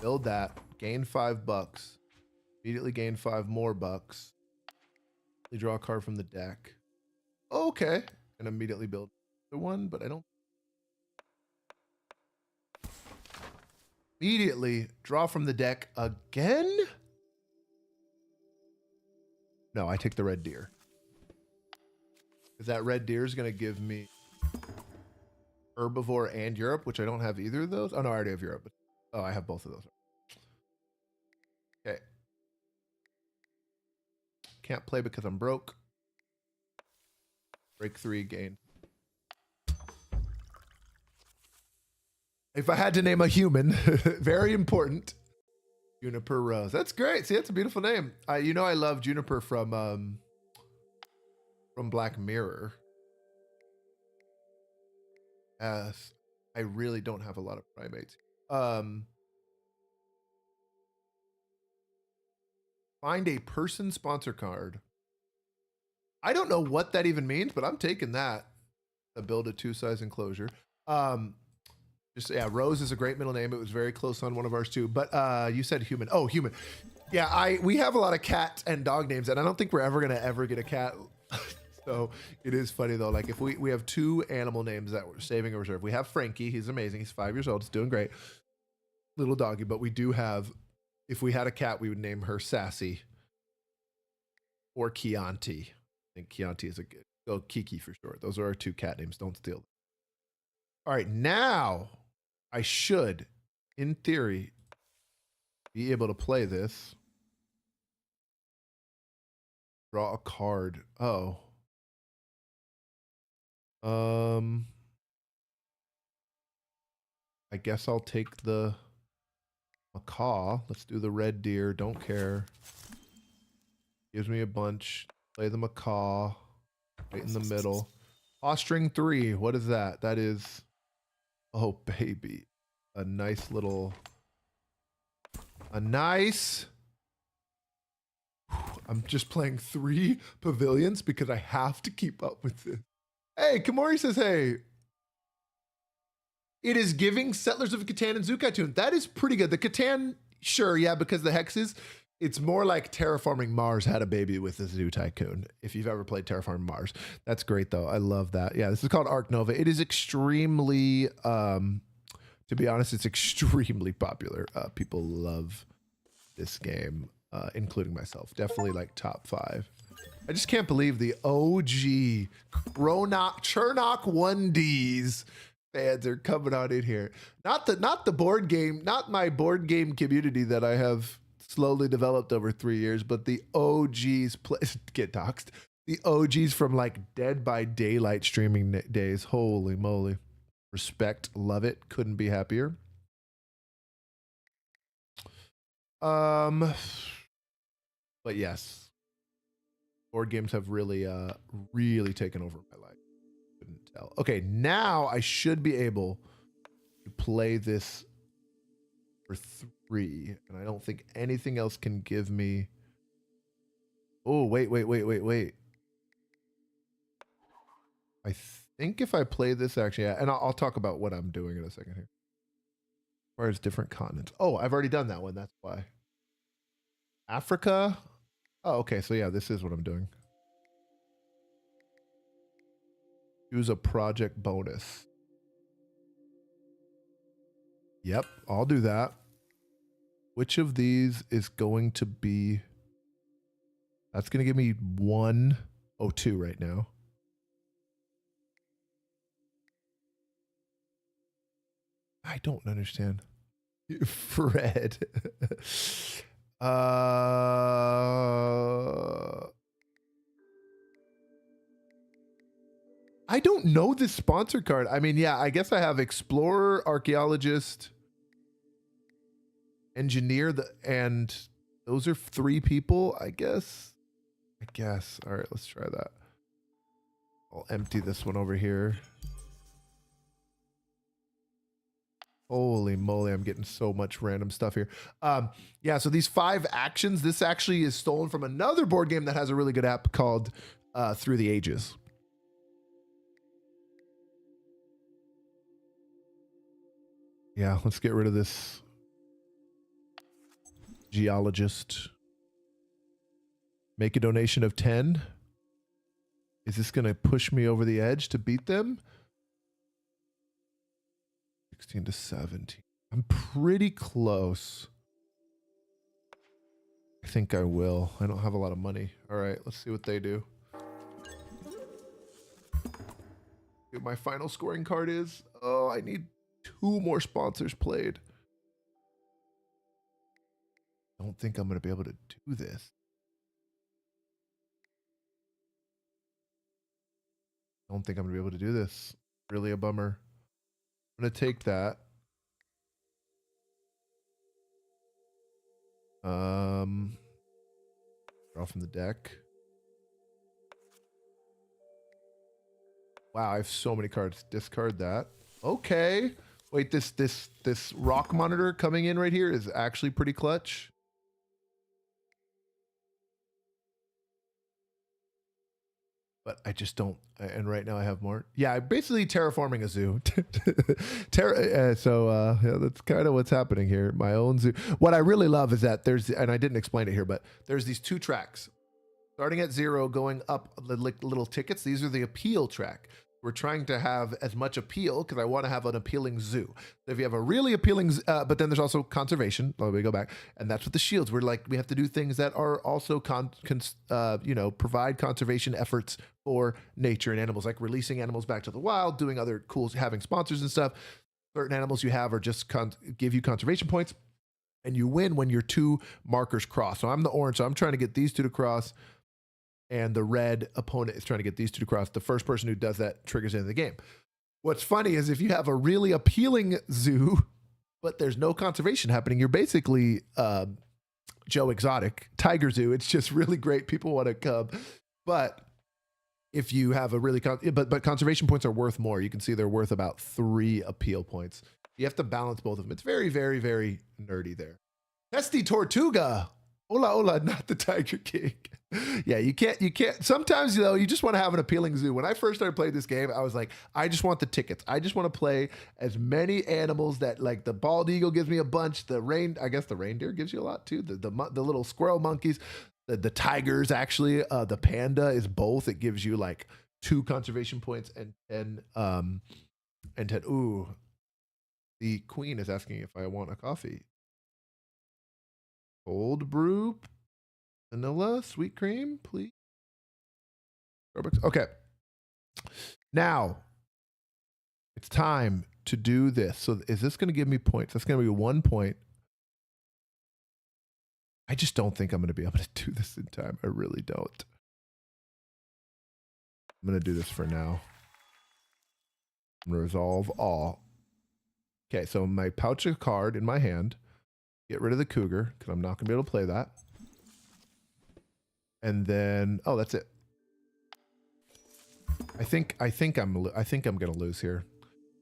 Build that. Gain $5. Immediately gain 5 more bucks. Draw a card from the deck. Okay. And immediately build the one, but I don't. Immediately draw from the deck again? No, I take the red deer. Because that red deer is going to give me herbivore and Europe, which I don't have either of those. Oh, no, I already have Europe. But, oh, I have both of those. Okay. Can't play because I'm broke. Break 3, gain. If I had to name a human, very important. Juniper Rose. That's great. See, that's a beautiful name. You know, I love Juniper from Black Mirror. Yes, I really don't have a lot of primates. Find a person sponsor card. I don't know what that even means, but I'm taking that. Build a 2-size enclosure. Just yeah, Rose is a great middle name. It was very close on one of ours too. But you said human. Oh, human. Yeah, we have a lot of cat and dog names, and I don't think we're ever gonna get a cat. So it is funny though. Like if we have 2 animal names that we're saving a reserve. We have Frankie. He's amazing. He's 5 years old. He's doing great. Little doggy. But we do have. If we had a cat, we would name her Sassy or Chianti. I think Chianti is a good. Oh, Kiki for short. Those are our 2 cat names. Don't steal them. All right, now I should, in theory, be able to play this. Draw a card. Oh. I guess I'll take the macaw. Let's do the red deer. Don't care. Gives me a bunch. Play the macaw. Right in the middle. String 3. What is that? That is, oh baby, a nice little, I'm just playing 3 pavilions because I have to keep up with this. Hey, Kamori says, hey, it is giving Settlers of Catan and Zukai Tune. That is pretty good. The Catan, sure, yeah, because the hexes. It's more like Terraforming Mars had a baby with the Zoo Tycoon. If you've ever played Terraforming Mars, that's great though. I love that. Yeah, this is called ARK Nova. It is extremely, to be honest, it's extremely popular. People love this game, including myself. Definitely like top 5. I just can't believe the OG Chernock 1Ds fans are coming on in here. Not the board game, not my board game community that I have slowly developed over 3 years, but the OGs get doxxed. The OGs from like Dead by Daylight streaming days. Holy moly. Respect, love it. Couldn't be happier. But But yes, board games have really, really taken over my life. Couldn't tell. Okay, now I should be able to play this for 3, and I don't think anything else can give me. Oh, wait. I think if I play this, actually, and I'll talk about what I'm doing in a second here. As far as different continents. Oh, I've already done that one. That's why. Africa. Oh, okay. So yeah, this is what I'm doing. Choose a project bonus. Yep, I'll do that. Which of these is going to be? That's going to give me 102 right now. I don't understand. Fred. I don't know this sponsor card. I mean, yeah, I guess I have Explorer, Archaeologist, Engineer, and those are 3 people, I guess. All right, let's try that. I'll empty this one over here. Holy moly, I'm getting so much random stuff here. Yeah, so these 5 actions, this actually is stolen from another board game that has a really good app called Through the Ages. Yeah, let's get rid of this geologist. Make a donation of 10. Is this going to push me over the edge to beat them? 16 to 17. I'm pretty close. I think I will. I don't have a lot of money. All right, let's see what they do. What my final scoring card is. Oh, I need 2 more sponsors played. I don't think I'm going to be able to do this. I don't think I'm going to be able to do this. Really a bummer. I'm going to take that. Draw from the deck. Wow, I have so many cards. Discard that. Okay. Wait, this rock monitor coming in right here is actually pretty clutch. But I just don't. And right now I have more. Yeah, I'm basically terraforming a zoo. Yeah, that's kind of what's happening here. My own zoo. What I really love is that there's, and I didn't explain it here, but there's these 2 tracks. Starting at 0, going up like little tickets. These are the appeal track. We're trying to have as much appeal because I want to have an appealing zoo. So if you have a really appealing, but then there's also conservation. Let me go back, and that's what the shields. We're like, we have to do things that are also provide conservation efforts for nature and animals, like releasing animals back to the wild, doing other cool, having sponsors and stuff. Certain animals you have are just give you conservation points, and you win when your 2 markers cross. So I'm the orange, so I'm trying to get these 2 to cross. And the red opponent is trying to get these 2 to cross. The first person who does that triggers into the game. What's funny is if you have a really appealing zoo, but there's no conservation happening, you're basically Joe Exotic, Tiger Zoo. It's just really great. People want to come. But if you have a really, but conservation points are worth more. You can see they're worth about 3 appeal points. You have to balance both of them. It's very, very, very nerdy there. Testy Tortuga. Hola, hola, not the Tiger King. Yeah, you can't, sometimes, you just want to have an appealing zoo. When I first started playing this game, I was like, I just want the tickets. I just want to play as many animals that, like, the bald eagle gives me a bunch. I guess the reindeer gives you a lot too. The little squirrel monkeys, the tigers, actually, the panda is both. It gives you like 2 conservation points and 10. Ooh, the queen is asking if I want a coffee. Cold brew, vanilla, sweet cream, please. Starbucks. Okay. Now, it's time to do this. So is this going to give me points? That's going to be 1 point. I just don't think I'm going to be able to do this in time. I really don't. I'm going to do this for now. I'm going to resolve all. Okay, so my pouch of card in my hand. Get rid of the cougar, because I'm not going to be able to play that. And then, oh, that's it. I think I'm gonna lose here.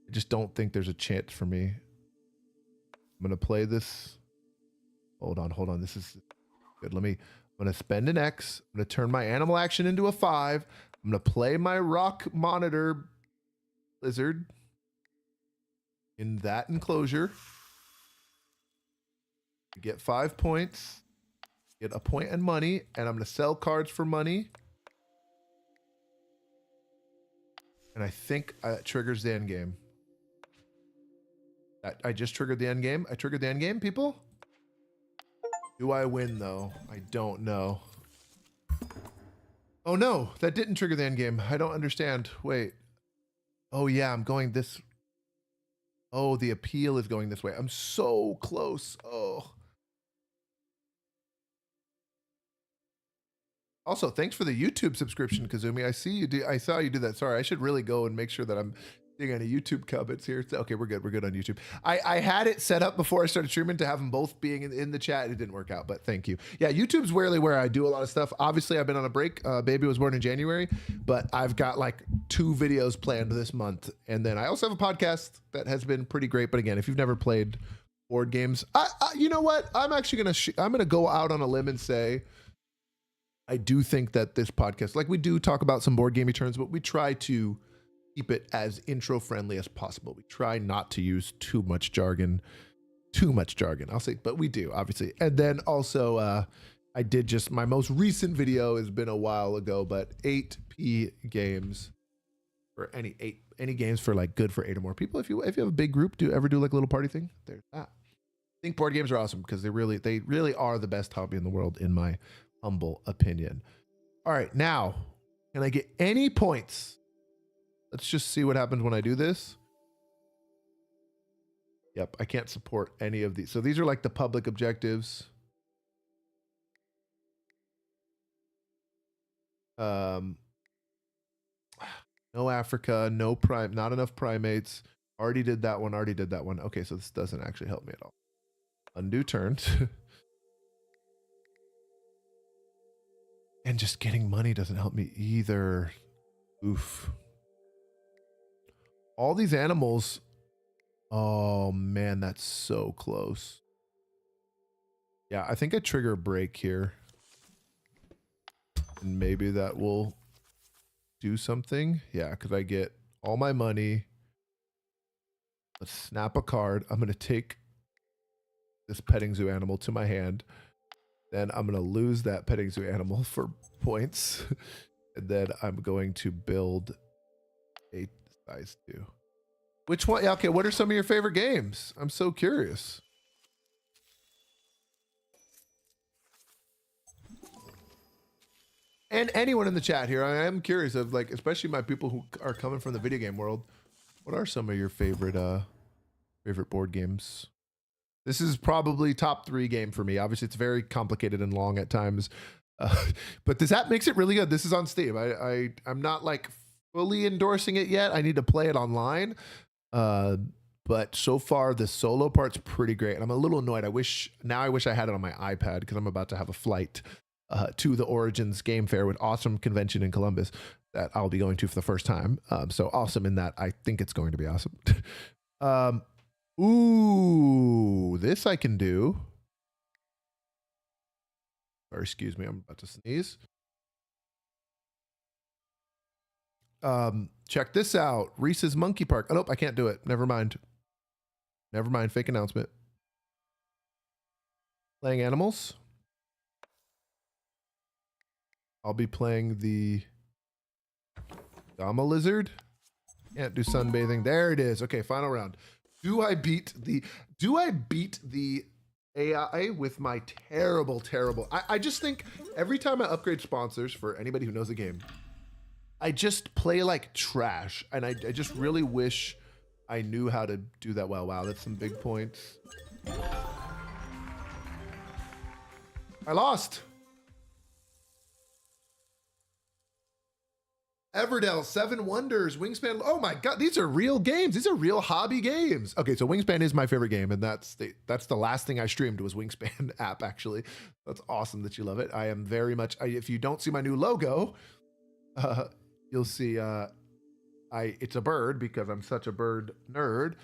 I just don't think there's a chance for me. I'm gonna play this. Hold on. This is good. I'm gonna spend an X. I'm gonna turn my animal action into a 5. I'm gonna play my rock monitor lizard in that enclosure. Get 5 points. Get a point and money, and I'm gonna sell cards for money. And I think that triggers the end game. I just triggered the end game. I triggered the end game, people. Do I win though? I don't know. Oh no, that didn't trigger the end game. I don't understand. Wait. Oh yeah, I'm going this. Oh, the appeal is going this way. I'm so close. Oh. Also, thanks for the YouTube subscription, Kazumi. I see you do. I saw you do that. Sorry, I should really go and make sure that I'm seeing any YouTube comments here. Okay, we're good. We're good on YouTube. I had it set up before I started streaming to have them both being in the chat. It didn't work out, but thank you. Yeah, YouTube's rarely where I do a lot of stuff. Obviously, I've been on a break. Baby was born in January, but I've got like 2 videos planned this month. And then I also have a podcast that has been pretty great. But again, if you've never played board games, you know what? I'm actually I'm gonna go out on a limb and say, I do think that this podcast, like we do talk about some board game returns, but we try to keep it as intro friendly as possible. We try not to use too much jargon, I'll say, but we do obviously. And then also, I did just, my most recent video has been a while ago, but 8p games or any games for like good for 8 or more people. If you have a big group, do ever do like a little party thing? There's that. I think board games are awesome because they really are the best hobby in the world, in my humble opinion. All right, now, can I get any points? Let's just see what happens when I do this. Yep, I can't support any of these. So these are like the public objectives. No Africa, not enough primates. Already did that one. Okay, so this doesn't actually help me at all. Undo turns. And just getting money doesn't help me either. Oof. All these animals. Oh man, that's so close. Yeah, I think I trigger a break here. And maybe that will do something. Yeah, because I get all my money. Let's snap a card. I'm going to take this petting zoo animal to my hand. Then I'm going to lose that petting zoo animal for points. And then I'm going to build a size 2. Which one? Yeah, okay, what are some of your favorite games? I'm so curious. And anyone in the chat here, I am curious of, like, especially my people who are coming from the video game world. What are some of your favorite board games? This is probably top 3 game for me. Obviously, it's very complicated and long at times, but this app makes it really good. This is on Steam. I'm not like fully endorsing it yet. I need to play it online, but so far the solo part's pretty great. And I'm a little annoyed. I wish I had it on my iPad because I'm about to have a flight to the Origins Game Fair, with awesome convention in Columbus that I'll be going to for the first time. So awesome in that I think it's going to be awesome. Ooh, this I can do. Or excuse me, I'm about to sneeze. Check this out. Reese's Monkey Park. Oh, nope, I can't do it. Never mind. Fake announcement. Playing animals. I'll be playing the Gama Lizard. Can't do sunbathing. There it is. Okay, final round. Do I beat the AI with my terrible. I just think every time I upgrade sponsors, for anybody who knows the game, I just play like trash. And I just really wish I knew how to do that well. Wow, that's some big points. I lost. Everdell, Seven Wonders, Wingspan. Oh my God, these are real games. These are real hobby games. Okay, so Wingspan is my favorite game, and that's the last thing I streamed was Wingspan app. Actually, that's awesome that you love it. I am very much. If you don't see my new logo, you'll see. It's a bird because I'm such a bird nerd,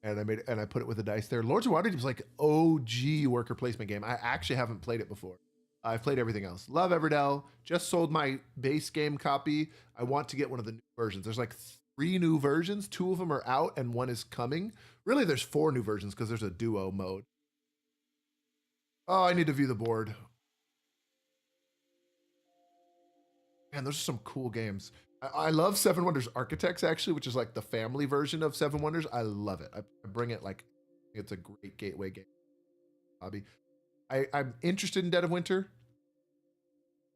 and I put it with a dice there. Lords of Waterdeep is like OG worker placement game. I actually haven't played it before. I've played everything else. Love Everdell. Just sold my base game copy. I want to get one of the new versions. There's like 3 new versions. 2 of them are out and 1 is coming. Really, there's 4 new versions because there's a duo mode. Oh, I need to view the board. Man, those are some cool games. I love Seven Wonders Architects, actually, which is like the family version of Seven Wonders. I love it. I bring it like, it's a great gateway game hobby. I'm interested in Dead of Winter,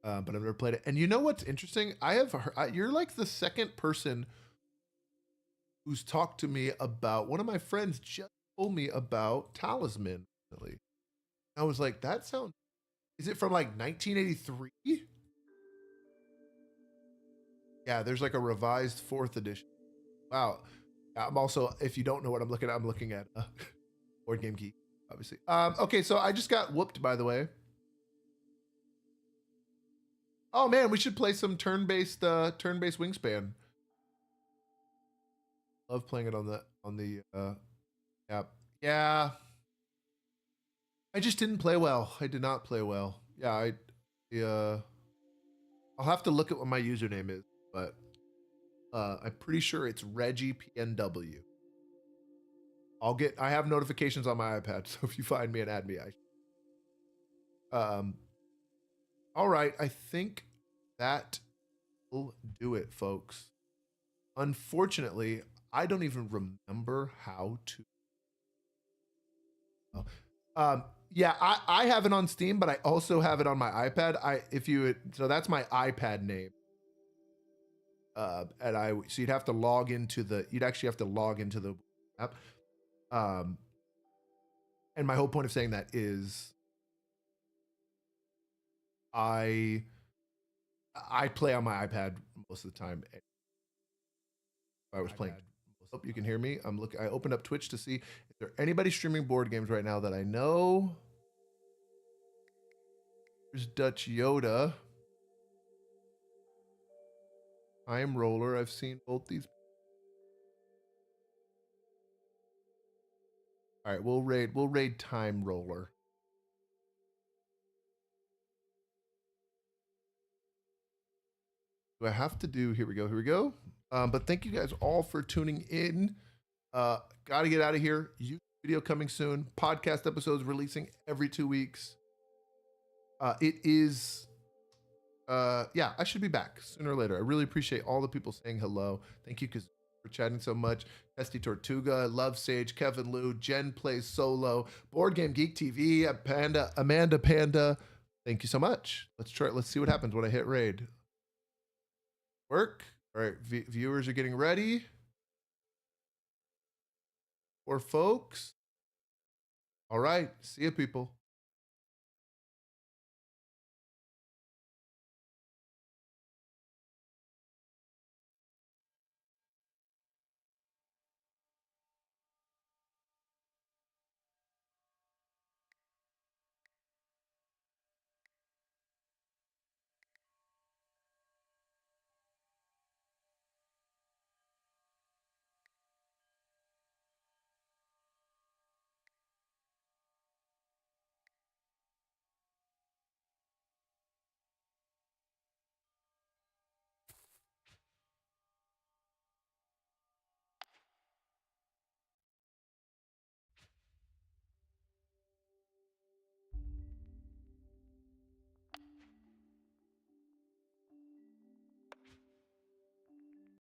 but I've never played it. And you know what's interesting? You're like the second person who's talked to me about, one of my friends just told me about Talisman recently. I was like, that sounds, is it from like 1983? Yeah, there's like a revised 4th edition. Wow. I'm also, if you don't know what I'm looking at Board Game Geek, obviously. Okay, so I just got whooped, by the way. Oh man, we should play some turn-based Wingspan. Love playing it on the app. Yeah. I just didn't play well. I did not play well. Yeah, I'll have to look at what my username is, but I'm pretty sure it's Reggie PNW. I have notifications on my iPad, so if you find me and add me, all right, I think that will do it, folks. Unfortunately, I don't even remember how to. Yeah, I have it on Steam, but I also have it on my iPad. So that's my iPad name. So you'd have to log into you'd actually have to log into the app. And my whole point of saying that is I play on my iPad most of the time. If I was playing. Hope you can hear me. I opened up Twitch to see if there anybody streaming board games right now that I know. There's Dutch Yoda. Time Roller. I've seen both these. All right, we'll raid Time Roller. Do I have to do, here we go. But thank you guys all for tuning in. Gotta get out of here. YouTube video coming soon. Podcast episodes releasing every 2 weeks. It is, yeah, I should be back sooner or later. I really appreciate all the people saying hello. Thank you for chatting so much. Testy Tortuga, Love Sage, Kevin Lou, Jen Plays Solo, Board Game Geek TV, Amanda Panda. Thank you so much. Let's see what happens when I hit raid. Work. All right, viewers are getting ready. Or folks. All right, see you people.